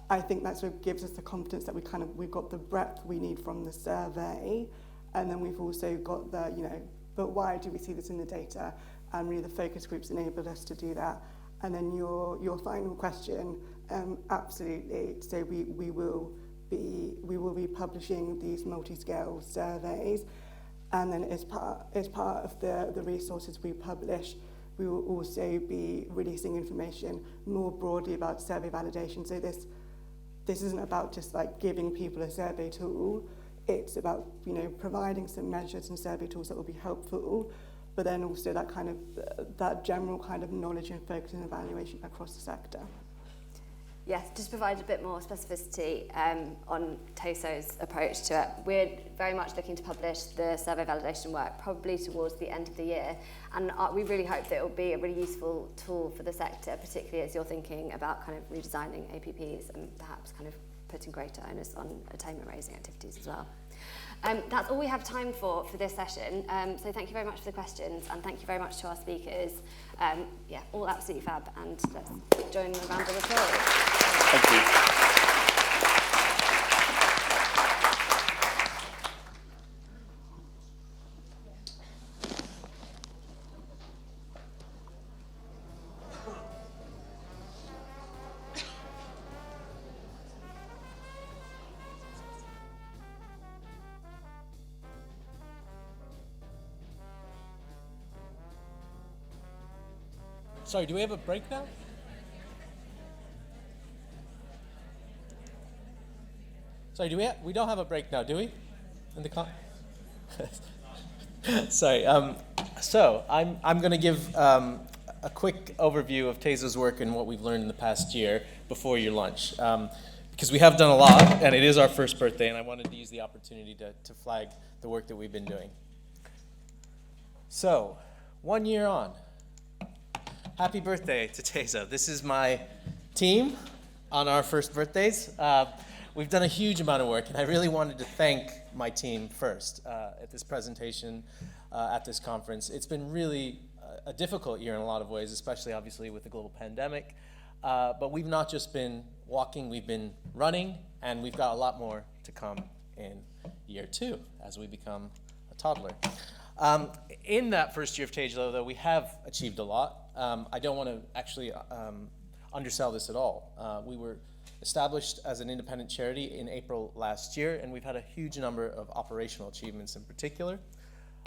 [SPEAKER 3] that sort of gives us the confidence that we've got the breadth we need from the survey, and then we've also got but why do we see this in the data? And really the focus groups enabled us to do that. And then your final question, absolutely. So we will be publishing these multi-scale surveys, and then as part of the resources we publish, we will also be releasing information more broadly about survey validation. So this isn't about just like giving people a survey tool. It's about providing some measures and survey tools that will be helpful, but then also that general kind of knowledge and focus and evaluation across the sector.
[SPEAKER 1] Yes, just provide a bit more specificity on TASO's approach to it. We're very much looking to publish the survey validation work probably towards the end of the year, and we really hope that it will be a really useful tool for the sector, particularly as you're thinking about kind of redesigning APPs and perhaps kind of putting greater onus on attainment raising activities as well. That's all we have time for this session. So thank you very much for the questions, and thank you very much to our speakers. All absolutely fab, and let's join the round of applause.
[SPEAKER 2] Thank you.
[SPEAKER 8] Sorry, do we have a break now? Sorry, we don't have a break now, do we? In the Sorry. So I'm going to give a quick overview of TASO's work and what we've learned in the past year before your lunch, because we have done a lot, and it is our first birthday, and I wanted to use the opportunity to flag the work that we've been doing. So, 1 year on. Happy birthday to TASO. This is my team on our first birthdays. We've done a huge amount of work, and I really wanted to thank my team first at this presentation, at this conference. It's been really a difficult year in a lot of ways, especially obviously with the global pandemic. But we've not just been walking, we've been running, and we've got a lot more to come in year 2 as we become a toddler. In that first year of TASO, though, we have achieved a lot. I don't want to actually undersell this at all. We were established as an independent charity in April last year, and we've had a huge number of operational achievements in particular.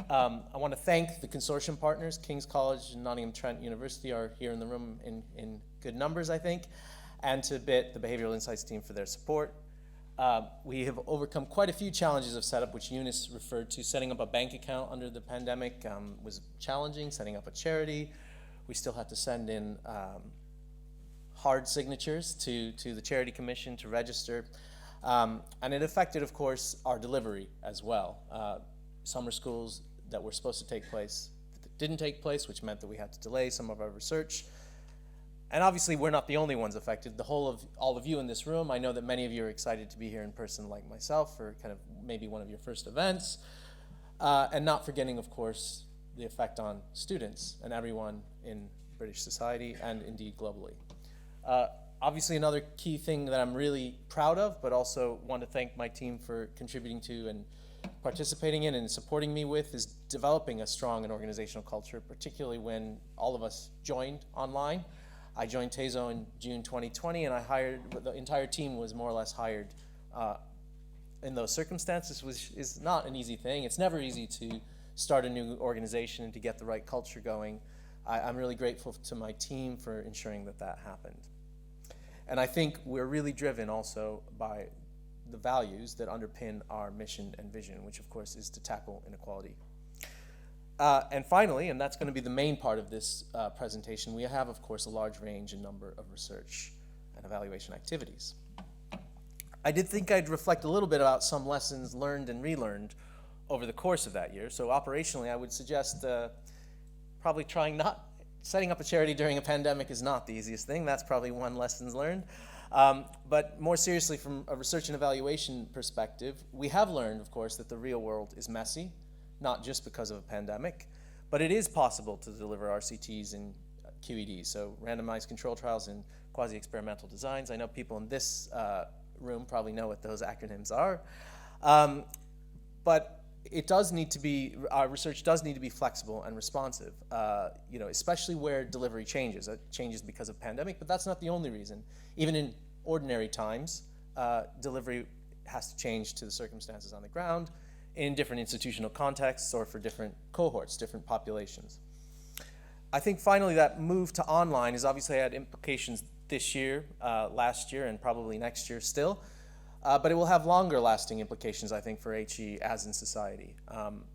[SPEAKER 8] I want to thank the consortium partners. King's College and Nottingham Trent University are here in the room in good numbers, I think, and to BIT, the Behavioral Insights team, for their support. We have overcome quite a few challenges of setup, which Eunice referred to. Setting up a bank account under the pandemic was challenging. Setting up a charity, we still had to send in hard signatures to the Charity Commission to register. And it affected, of course, our delivery as well. Summer schools that were supposed to take place didn't take place, which meant that we had to delay some of our research. And obviously, we're not the only ones affected. All of you in this room, I know that many of you are excited to be here in person like myself for kind of maybe one of your first events. And not forgetting, of course, the effect on students and everyone in British society and indeed globally. Obviously, another key thing that I'm really proud of, but also want to thank my team for contributing to and participating in and supporting me with, is developing a strong and organizational culture, particularly when all of us joined online. I joined TASO in June 2020, and the entire team was more or less hired in those circumstances, which is not an easy thing. It's never easy to start a new organization and to get the right culture going. I'm really grateful to my team for ensuring that that happened. And I think we're really driven also by the values that underpin our mission and vision, which of course is to tackle inequality. And finally, and that's going to be the main part of this presentation, we have, of course, a large range and number of research and evaluation activities. I did think I'd reflect a little bit about some lessons learned and relearned over the course of that year. So operationally, I would suggest probably setting up a charity during a pandemic is not the easiest thing. That's probably one lessons learned. But more seriously, from a research and evaluation perspective, we have learned, of course, that the real world is messy, not just because of a pandemic, but it is possible to deliver RCTs and QEDs, so randomized control trials and quasi-experimental designs. I know people in this room probably know what those acronyms are. But it does need to be, our research does need to be flexible and responsive, especially where delivery changes. It changes because of pandemic, but that's not the only reason. Even in ordinary times, delivery has to change to the circumstances on the ground in different institutional contexts or for different cohorts, different populations. I think finally that move to online has obviously had implications this year, last year, and probably next year still. But it will have longer lasting implications, I think, for HE as in society.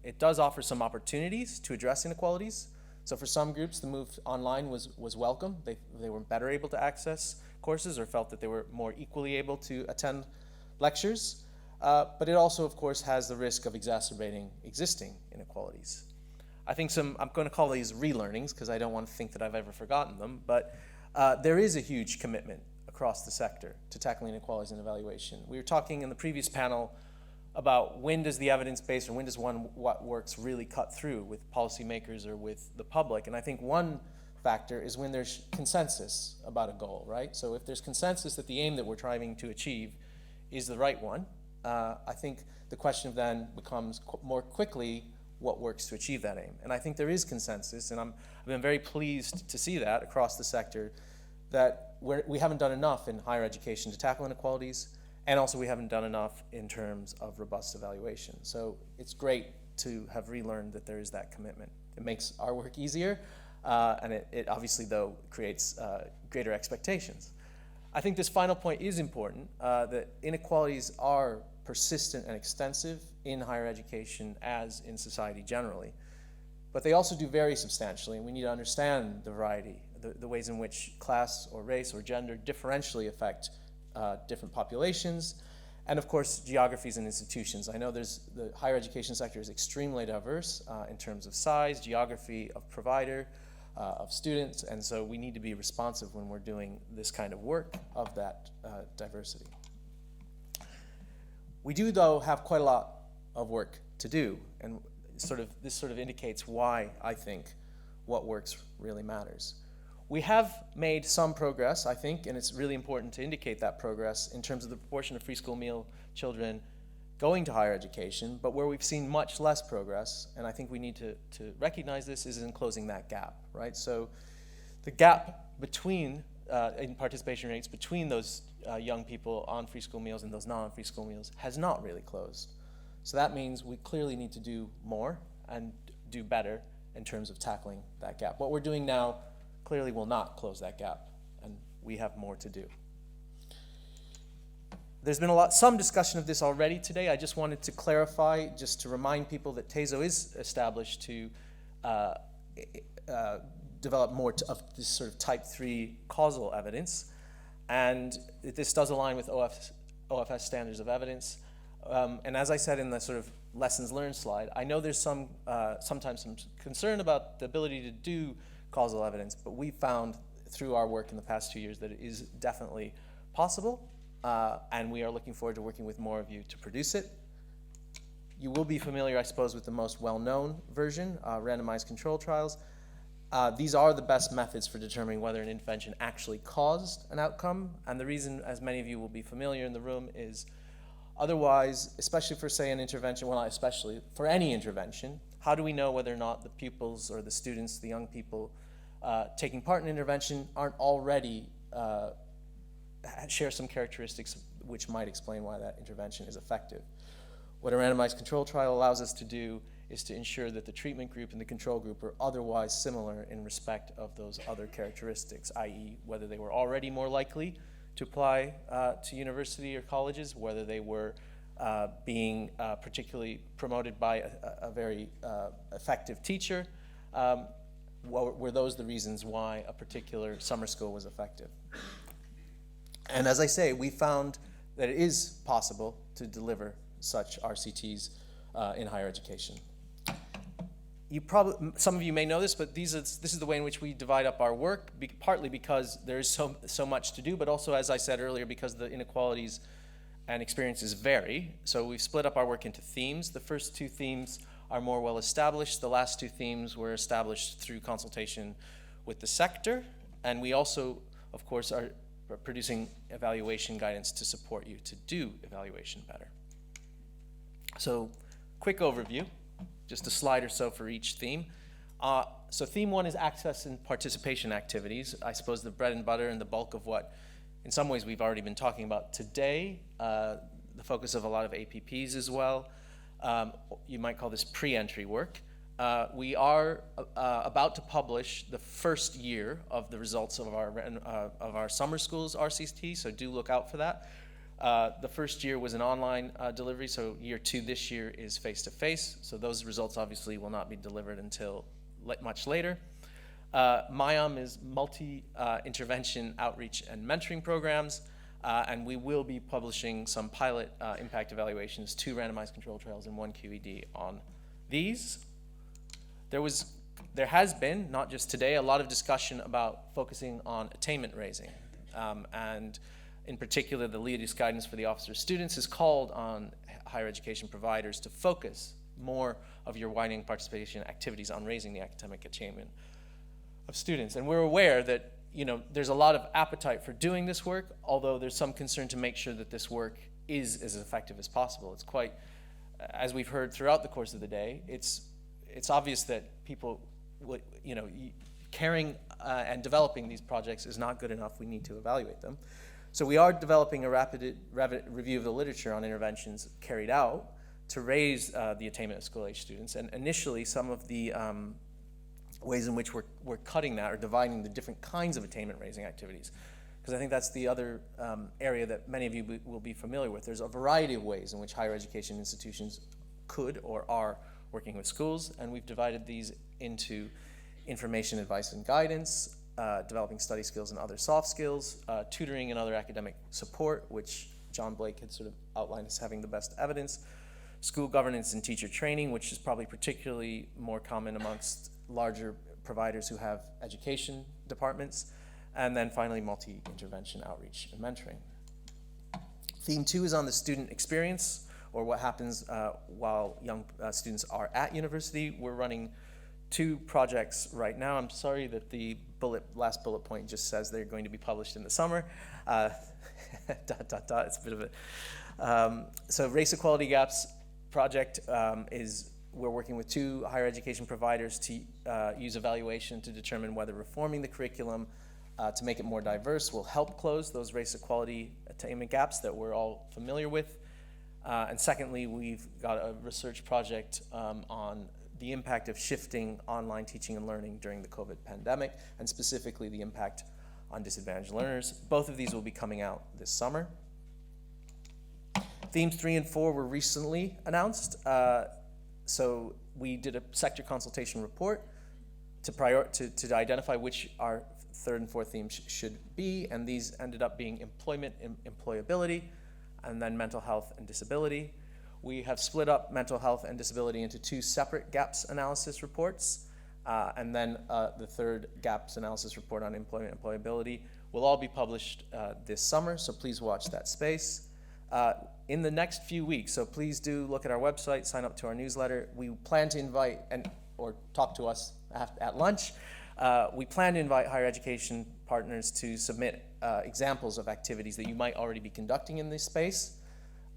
[SPEAKER 8] It does offer some opportunities to address inequalities. So for some groups, the move online was welcome. They were better able to access courses or felt that they were more equally able to attend lectures. But it also, of course, has the risk of exacerbating existing inequalities. I think I'm going to call these relearnings because I don't want to think that I've ever forgotten them, but there is a huge commitment across the sector to tackling inequalities in evaluation. We were talking in the previous panel about when does the evidence-based or when does what works really cut through with policymakers or with the public. And I think one factor is when there's consensus about a goal, right? So if there's consensus that the aim that we're trying to achieve is the right one, I think the question then becomes more quickly what works to achieve that aim. And I think there is consensus, and I've been very pleased to see that across the sector, that we haven't done enough in higher education to tackle inequalities, and also we haven't done enough in terms of robust evaluation. So it's great to have relearned that there is that commitment. It makes our work easier, and it obviously, though, creates greater expectations. I think this final point is important, that inequalities are persistent and extensive in higher education as in society generally. But they also do vary substantially, and we need to understand the variety, the ways in which class or race or gender differentially affect different populations, and of course, geographies and institutions. I know the higher education sector is extremely diverse in terms of size, geography of provider, of students, and so we need to be responsive when we're doing this kind of work of that diversity. We do, though, have quite a lot of work to do, and this sort of indicates why I think what works really matters. We have made some progress, I think, and it's really important to indicate that progress in terms of the proportion of free school meal children going to higher education, but where we've seen much less progress, and I think we need to recognize this, is in closing that gap, right? So the gap between, in participation rates between those young people on free school meals and those non-free school meals has not really closed. So that means we clearly need to do more and do better in terms of tackling that gap. What we're doing now clearly will not close that gap, and we have more to do. There's been some discussion of this already today. I just wanted to clarify, just to remind people that TASO is established to develop more of this sort of type 3 causal evidence, and this does align with OFS standards of evidence. And as I said in the sort of lessons learned slide, I know there's sometimes some concern about the ability to do causal evidence, but we found through our work in the past 2 years that it is definitely possible, and we are looking forward to working with more of you to produce it. You will be familiar, I suppose, with the most well-known version, randomized control trials. These are the best methods for determining whether an intervention actually caused an outcome, and the reason, as many of you will be familiar in the room, is otherwise, especially for, say, an intervention, well, not especially, for any intervention, how do we know whether or not the pupils or the students, the young people taking part in intervention aren't already share some characteristics which might explain why that intervention is effective? What a randomized control trial allows us to do is to ensure that the treatment group and the control group are otherwise similar in respect of those other characteristics, i.e. whether they were already more likely to apply to university or colleges, whether they were being particularly promoted by a very effective teacher. Were those the reasons why a particular summer school was effective? And as I say, we found that it is possible to deliver such RCTs in higher education. Some of you may know this, but this is the way in which we divide up our work, partly because there is so much to do, but also, as I said earlier, because the inequalities and experiences vary. So we've split up our work into themes. The first 2 themes are more well established. The last 2 themes were established through consultation with the sector, and we also, of course, are producing evaluation guidance to support you to do evaluation better. So, quick overview. Just a slide or so for each theme. So theme 1 is access and participation activities. I suppose the bread and butter and the bulk of what, in some ways, we've already been talking about today. The focus of a lot of APPs as well. You might call this pre-entry work. We are about to publish the first year of the results of our summer schools RCT, so do look out for that. The first year was an online delivery, so year 2 this year is face-to-face, so those results obviously will not be delivered until much later. MIOM is multi-intervention outreach and mentoring programs, and we will be publishing some pilot impact evaluations, 2 randomized control trials and 1 QED on these. There has been, not just today, a lot of discussion about focusing on attainment raising, and in particular, the latest guidance for the Office of Students has called on higher education providers to focus more of your widening participation activities on raising the academic achievement of students. And we're aware that there's a lot of appetite for doing this work, although there's some concern to make sure that this work is as effective as possible. It's quite, as we've heard throughout the course of the day, it's obvious that people, caring and developing these projects is not good enough. We need to evaluate them. So we are developing a rapid review of the literature on interventions carried out to raise the attainment of school-age students. And initially, some of the ways in which we're cutting that or dividing the different kinds of attainment-raising activities, because I think that's the other area that many of you will be familiar with. There's a variety of ways in which higher education institutions could or are working with schools, and we've divided these into information, advice, and guidance, developing study skills and other soft skills, tutoring and other academic support, which John Blake had sort of outlined as having the best evidence, school governance and teacher training, which is probably particularly more common amongst larger providers who have education departments, and then finally multi-intervention outreach and mentoring. Theme 2 is on the student experience, or what happens while young students are at university. We're running 2 projects right now. I'm sorry that the last bullet point just says they're going to be published in the summer. It's a bit of a... so Race Equality Gaps project is, we're working with 2 higher education providers to use evaluation to determine whether reforming the curriculum to make it more diverse will help close those race equality attainment gaps that we're all familiar with. And secondly, we've got a research project on the impact of shifting online teaching and learning during the COVID pandemic, and specifically the impact on disadvantaged learners. Both of these will be coming out this summer. Themes 3 and 4 were recently announced. So we did a sector consultation report to identify which our 3rd and 4th themes should be, and these ended up being employment and employability, and then mental health and disability. We have split up mental health and disability into 2 separate gaps analysis reports, and then the 3rd gaps analysis report on employment and employability will all be published this summer, so please watch that space. In the next few weeks, so please do look at our website, sign up to our newsletter. We plan to invite or talk to us at lunch. We plan to invite higher education partners to submit examples of activities that you might already be conducting in this space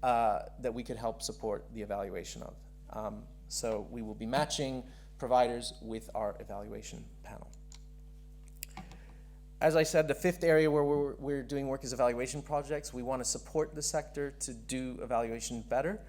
[SPEAKER 8] that we could help support the evaluation of. So we will be matching providers with our evaluation panel. As I said, the 5th area where we're doing work is evaluation projects. We want to support the sector to do evaluation better.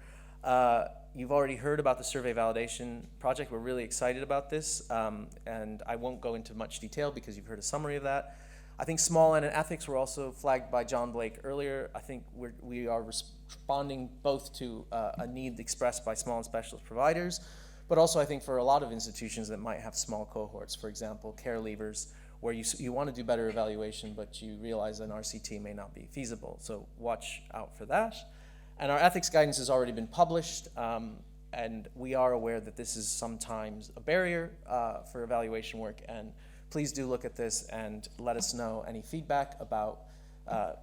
[SPEAKER 8] You've already heard about the survey validation project. We're really excited about this, and I won't go into much detail because you've heard a summary of that. I think small N and ethics were also flagged by John Blake earlier. I think we are responding both to a need expressed by small and specialist providers, but also I think for a lot of institutions that might have small cohorts, for example, care leavers, where you want to do better evaluation, but you realize an RCT may not be feasible. So watch out for that. And our ethics guidance has already been published, and we are aware that this is sometimes a barrier for evaluation work, and please do look at this and let us know any feedback about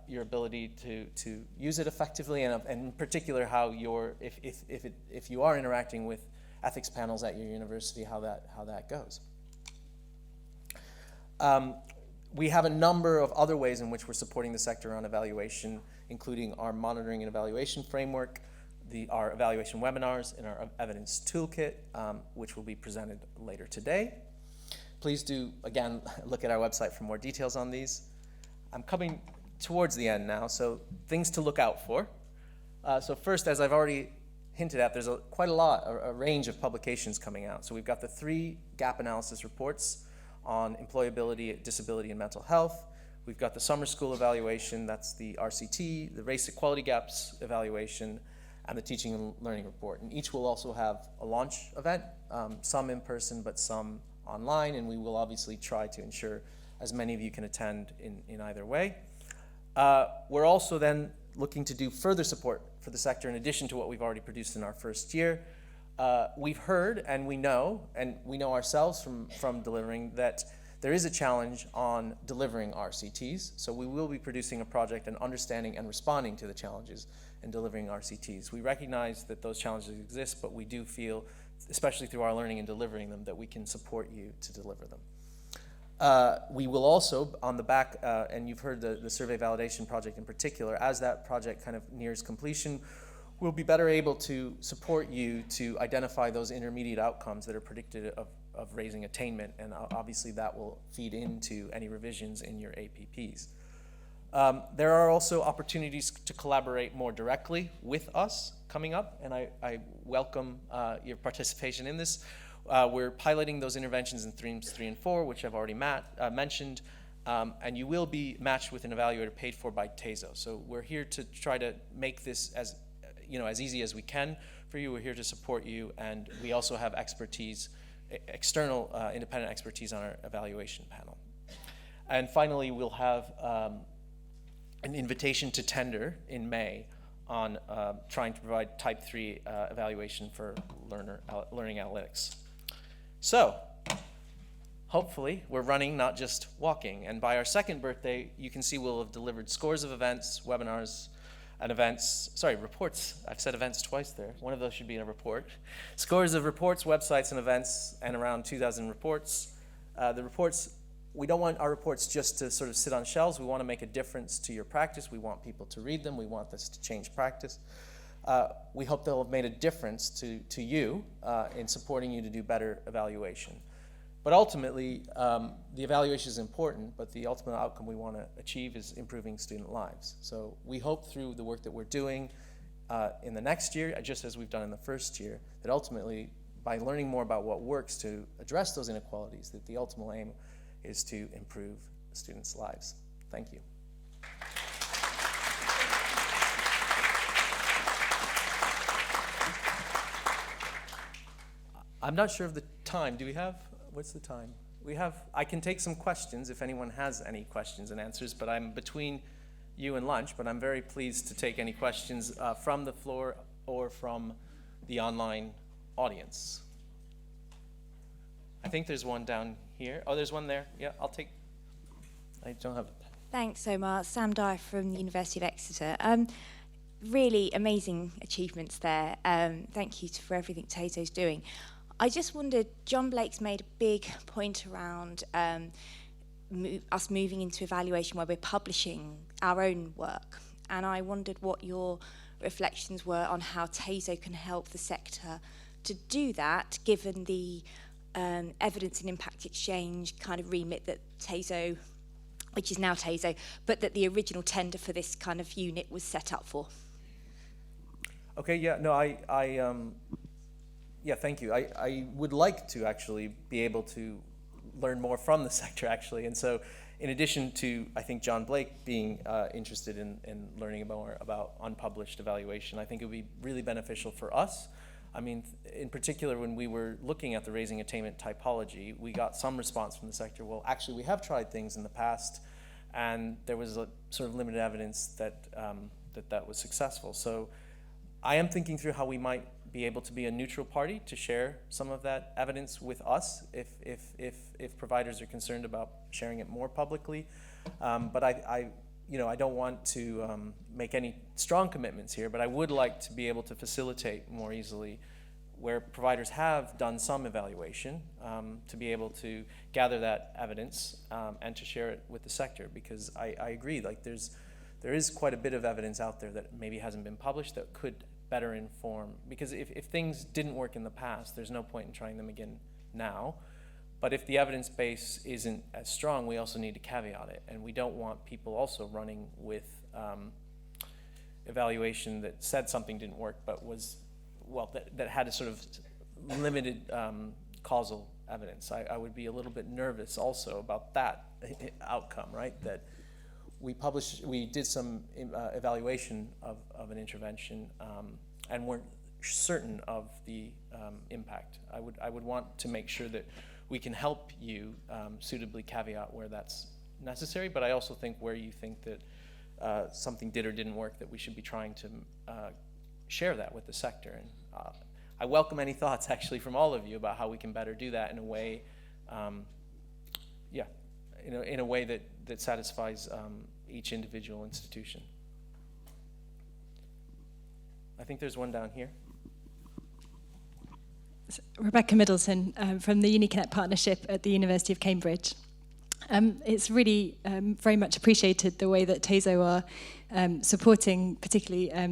[SPEAKER 8] your ability to use it effectively, and in particular how if you are interacting with ethics panels at your university, how that goes. We have a number of other ways in which we're supporting the sector on evaluation, including our monitoring and evaluation framework, our evaluation webinars, and our evidence toolkit, which will be presented later today. Please do, again, look at our website for more details on these. I'm coming towards the end now, so things to look out for. So first, as I've already hinted at, there's quite a range of publications coming out. So we've got the 3 gap analysis reports on employability, disability, and mental health. We've got the summer school evaluation, that's the RCT, the race equality gaps evaluation, and the teaching and learning report. And each will also have a launch event, some in person, but some online, and we will obviously try to ensure as many of you can attend in either way. We're also then looking to do further support for the sector in addition to what we've already produced in our first year. We've heard and we know ourselves from delivering that there is a challenge on delivering RCTs, so we will be producing a project on understanding and responding to the challenges in delivering RCTs. We recognize that those challenges exist, but we do feel, especially through our learning and delivering them, that we can support you to deliver them. We will also, on the back, and you've heard the survey validation project in particular, as that project kind of nears completion, we'll be better able to support you to identify those intermediate outcomes that are predicted of raising attainment, and obviously that will feed into any revisions in your APPs. There are also opportunities to collaborate more directly with us coming up, and I welcome your participation in this. We're piloting those interventions in themes 3 and 4, which I've already mentioned, and you will be matched with an evaluator paid for by TASO. So we're here to try to make this as easy as we can for you. We're here to support you, and we also have expertise, external independent expertise on our evaluation panel. And finally, we'll have an invitation to tender in May on trying to provide type 3 evaluation for learning analytics. So hopefully we're running, not just walking, and by our second birthday, you can see we'll have delivered scores of events, webinars, reports. I've said events twice there. One of those should be in a report. Scores of reports, websites, and events, and around 2,000 reports. The reports, we don't want our reports just to sort of sit on shelves. We want to make a difference to your practice. We want people to read them. We want this to change practice. We hope they'll have made a difference to you in supporting you to do better evaluation. But ultimately, the evaluation is important, but the ultimate outcome we want to achieve is improving student lives. So we hope through the work that we're doing in the next year, just as we've done in the first year, that ultimately, by learning more about what works to address those inequalities, that the ultimate aim is to improve students' lives. Thank you. I'm not sure of the time. Do we have, what's the time? I can take some questions if anyone has any questions and answers, but I'm between you and lunch, but I'm very pleased to take any questions from the floor or from the online audience. I think there's one down here. Oh, there's one there. Yeah, I don't have a pen.
[SPEAKER 9] Thanks, Omar. Sam Dyer from the University of Exeter. Really amazing achievements there. Thank you for everything TASO's doing. I just wondered, John Blake's made a big point around us moving into evaluation where we're publishing our own work. And I wondered what your reflections were on how TASO can help the sector to do that, given the evidence and impact exchange kind of remit that TASO, which is now TASO, but that the original tender for this kind of unit was set up for.
[SPEAKER 8] Okay, yeah, no, yeah, thank you. I would like to actually be able to learn more from the sector, actually. And so in addition to, I think, John Blake being interested in learning more about unpublished evaluation, I think it would be really beneficial for us. I mean, in particular, when we were looking at the raising attainment typology, we got some response from the sector. Well, actually, we have tried things in the past, and there was a sort of limited evidence that that was successful. So I am thinking through how we might be able to be a neutral party to share some of that evidence with us if providers are concerned about sharing it more publicly. But I don't want to make any strong commitments here, but I would like to be able to facilitate more easily where providers have done some evaluation to be able to gather that evidence and to share it with the sector, because I agree, like there is quite a bit of evidence out there that maybe hasn't been published that could better inform, because if things didn't work in the past, there's no point in trying them again now. But if the evidence base isn't as strong, we also need to caveat it, and we don't want people also running with evaluation that said something didn't work, but was, well, that had a sort of limited causal evidence. I would be a little bit nervous also about that outcome, right? That we did some evaluation of an intervention and weren't certain of the impact. I would want to make sure that we can help you suitably caveat where that's necessary, but I also think where you think that something did or didn't work, that we should be trying to share that with the sector. And I welcome any thoughts actually from all of you about how we can better do that in a way, in a way that satisfies each individual institution. I think there's one down here.
[SPEAKER 10] Rebecca Middleton from the UniConnect Partnership at the University of Cambridge. It's really very much appreciated the way that TASO are supporting, particularly at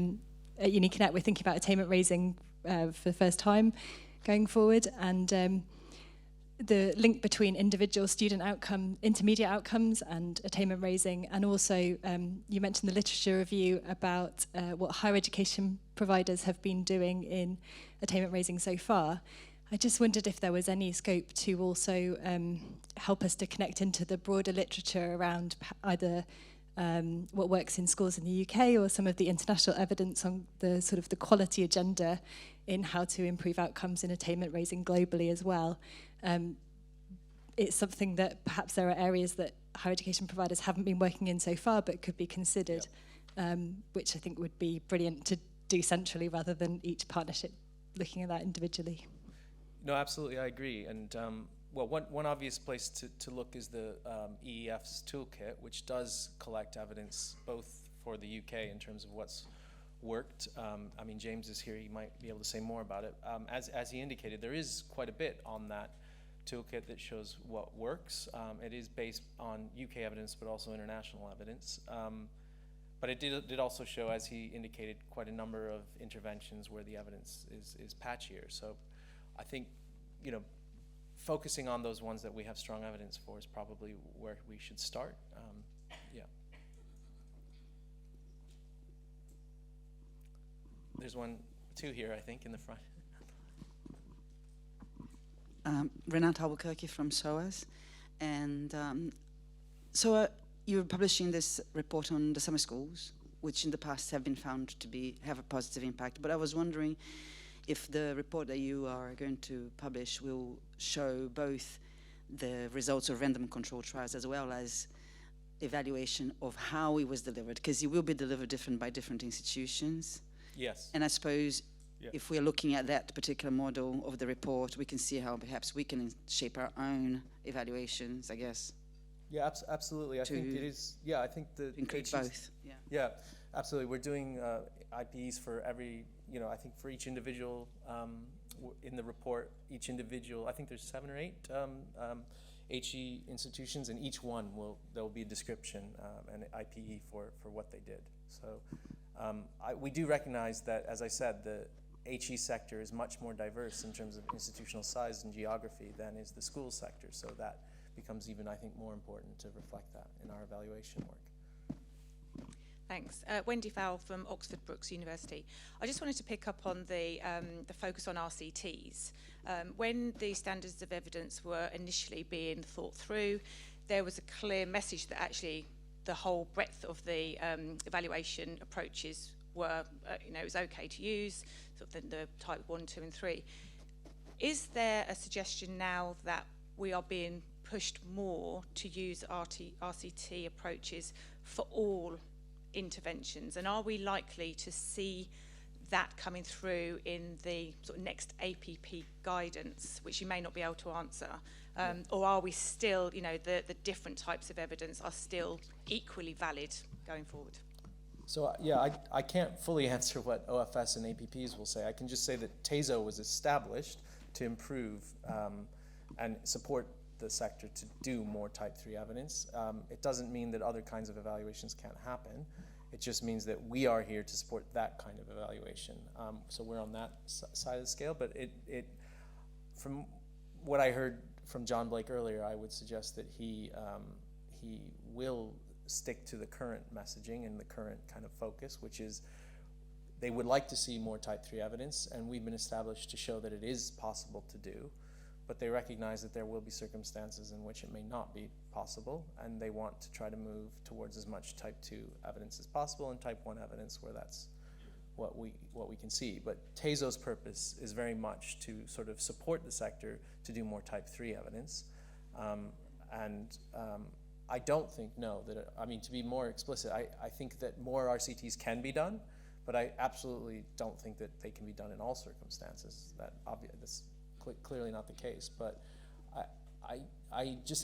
[SPEAKER 10] UniConnect, we're thinking about attainment raising for the first time going forward, and the link between individual student outcome, intermediate outcomes and attainment raising, and also you mentioned the literature review about what higher education providers have been doing in attainment raising so far. I just wondered if there was any scope to also help us to connect into the broader literature around either what works in schools in the UK or some of the international evidence on the sort of the quality agenda in how to improve outcomes in attainment raising globally as well. It's something that perhaps there are areas that higher education providers haven't been working in so far but could be considered, which I think would be brilliant to do centrally rather than each partnership looking at that individually.
[SPEAKER 8] No, absolutely, I agree. And well, one obvious place to look is the EEF's toolkit, which does collect evidence both for the UK in terms of what's worked. I mean, James is here, he might be able to say more about it. As he indicated, there is quite a bit on that toolkit that shows what works. It is based on UK evidence, but also international evidence. But it did also show, as he indicated, quite a number of interventions where the evidence is patchier. So I think, you know, focusing on those ones that we have strong evidence for is probably where we should start. Yeah. There's two here, I think, in the front.
[SPEAKER 11] Renata Albuquerque from SOAS. And so you're publishing this report on the summer schools, which in the past have been found to have a positive impact. But I was wondering if the report that you are going to publish will show both the results of random control trials as well as evaluation of how it was delivered, because it will be delivered different by different institutions.
[SPEAKER 8] Yes.
[SPEAKER 11] And I suppose if we're looking at that particular model of the report, we can see how perhaps we can shape our own evaluations, I guess.
[SPEAKER 8] Yeah, absolutely. I think it is. Yeah, I think the
[SPEAKER 11] include both. Yeah.
[SPEAKER 8] Yeah, absolutely. We're doing IPEs for every. You know, I think for each individual in the report, each individual. I think there's 7 or 8 HE institutions, and each one there will be a description and an IPE for what they did. So we do recognize that, as I said, the HE sector is much more diverse in terms of institutional size and geography than is the school sector. So that becomes even, I think, more important to reflect that in our evaluation work.
[SPEAKER 12] Thanks. Wendy Fowle from Oxford Brookes University. I just wanted to pick up on the focus on RCTs. When the standards of evidence were initially being thought through, there was a clear message that actually the whole breadth of the evaluation approaches were, it was okay to use, sort of the type 1, 2, and 3. Is there a suggestion now that we are being pushed more to use RCT approaches for all interventions, and are we likely to see that coming through in the sort of next APP guidance, which you may not be able to answer, or are we still, the different types of evidence are still equally valid going forward?
[SPEAKER 8] So I can't fully answer what OFS and APPs will say. I can just say that TASO was established to improve and support the sector to do more type 3 evidence. It doesn't mean that other kinds of evaluations can't happen. It just means that we are here to support that kind of evaluation. So we're on that side of the scale, but it from what I heard from John Blake earlier, I would suggest that he will stick to the current messaging and the current kind of focus, which is they would like to see more type 3 evidence, and we've been established to show that it is possible to do. But they recognize that there will be circumstances in which it may not be possible, and they want to try to move towards as much type 2 evidence as possible and type 1 evidence where that's what we can see. But TASO's purpose is very much to sort of support the sector to do more type 3 evidence. I don't think, to be more explicit, I think that more RCTs can be done, but I absolutely don't think that they can be done in all circumstances. That's clearly not the case, but I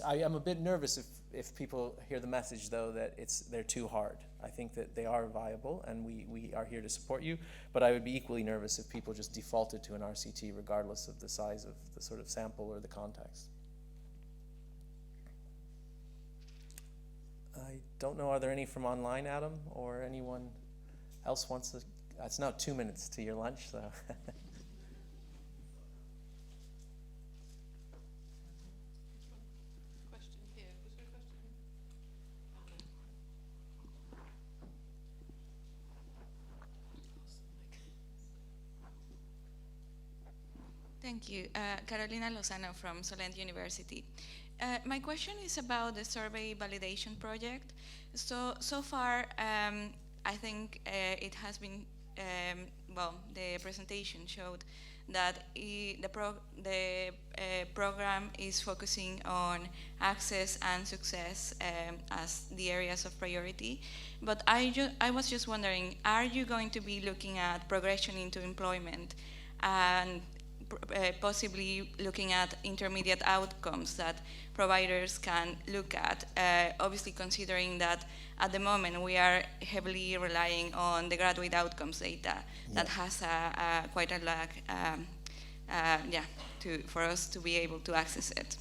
[SPEAKER 8] am a bit nervous if people hear the message, though, that they're too hard. I think that they are viable, and we are here to support you, but I would be equally nervous if people just defaulted to an RCT regardless of the size of the sort of sample or the context. I don't know, are there any from online, Adam, or anyone else wants to? It's now 2 minutes to your lunch, so.
[SPEAKER 13] Thank you. Carolina Lozano from Solent University. My question is about the survey validation project. So far, I think it has been, the presentation showed that the program is focusing on access and success as the areas of priority. But I was just wondering, are you going to be looking at progression into employment and possibly looking at intermediate outcomes that providers can look at, obviously considering that at the moment we are heavily relying on the graduate outcomes data that has quite a lag for us to be able to access it.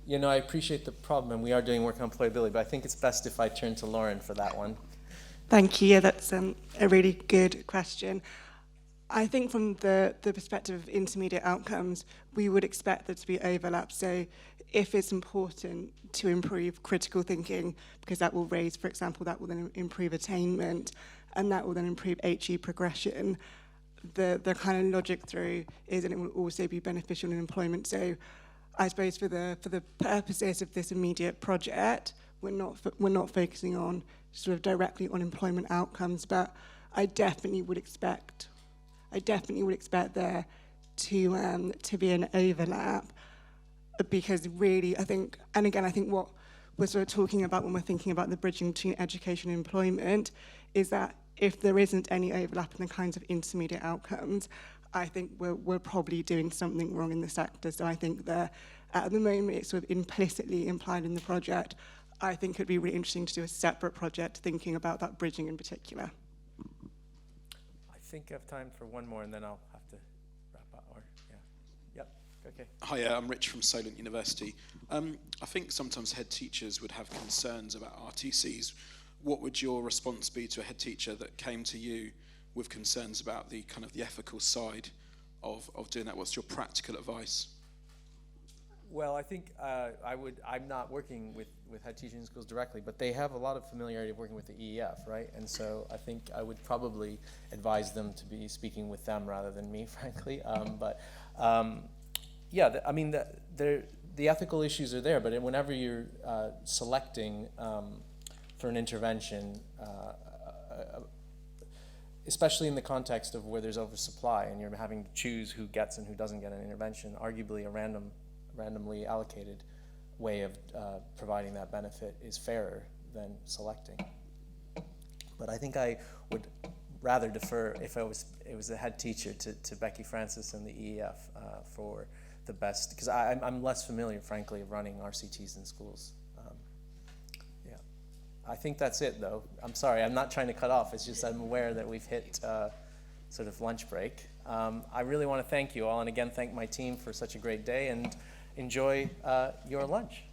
[SPEAKER 8] You know, I appreciate the problem, and we are doing work on employability, but I think it's best if I turn to Lauren for that one.
[SPEAKER 3] Thank you. Yeah, that's a really good question. I think from the perspective of intermediate outcomes, we would expect there to be overlap. So if it's important to improve critical thinking, because that will raise, for example, that will then improve attainment, and that will then improve HE progression, the kind of logic through is that it will also be beneficial in employment. So I suppose for the purposes of this immediate project, we're not focusing on sort of directly on employment outcomes, but I definitely would expect there to be an overlap, because really I think what we're sort of talking about when we're thinking about the bridging between education and employment is that if there isn't any overlap in the kinds of intermediate outcomes, I think we're probably doing something wrong in the sector. So I think that at the moment it's sort of implicitly implied in the project. I think it'd be really interesting to do a separate project thinking about that bridging in particular.
[SPEAKER 8] I think I have time for one more, and then I'll have to wrap up. Okay.
[SPEAKER 14] Hi, I'm Rich from Solent University. I think sometimes head teachers would have concerns about RTCs. What would your response be to a head teacher that came to you with concerns about the kind of the ethical side of doing that? What's your practical advice?
[SPEAKER 8] Well, I think I'm not working with head teaching schools directly, but they have a lot of familiarity of working with the EEF, right? And so I think I would probably advise them to be speaking with them rather than me, frankly. The ethical issues are there, but whenever you're selecting for an intervention, especially in the context of where there's oversupply and you're having to choose who gets and who doesn't get an intervention, arguably a randomly allocated way of providing that benefit is fairer than selecting. But I think I would rather defer, if it was a head teacher, to Becky Francis and the EEF for the best, because I'm less familiar, frankly, of running RCTs in schools. I think that's it, though. I'm sorry, I'm not trying to cut off. It's just I'm aware that we've hit sort of lunch break. I really want to thank you all, and again, thank my team for such a great day, and enjoy your lunch.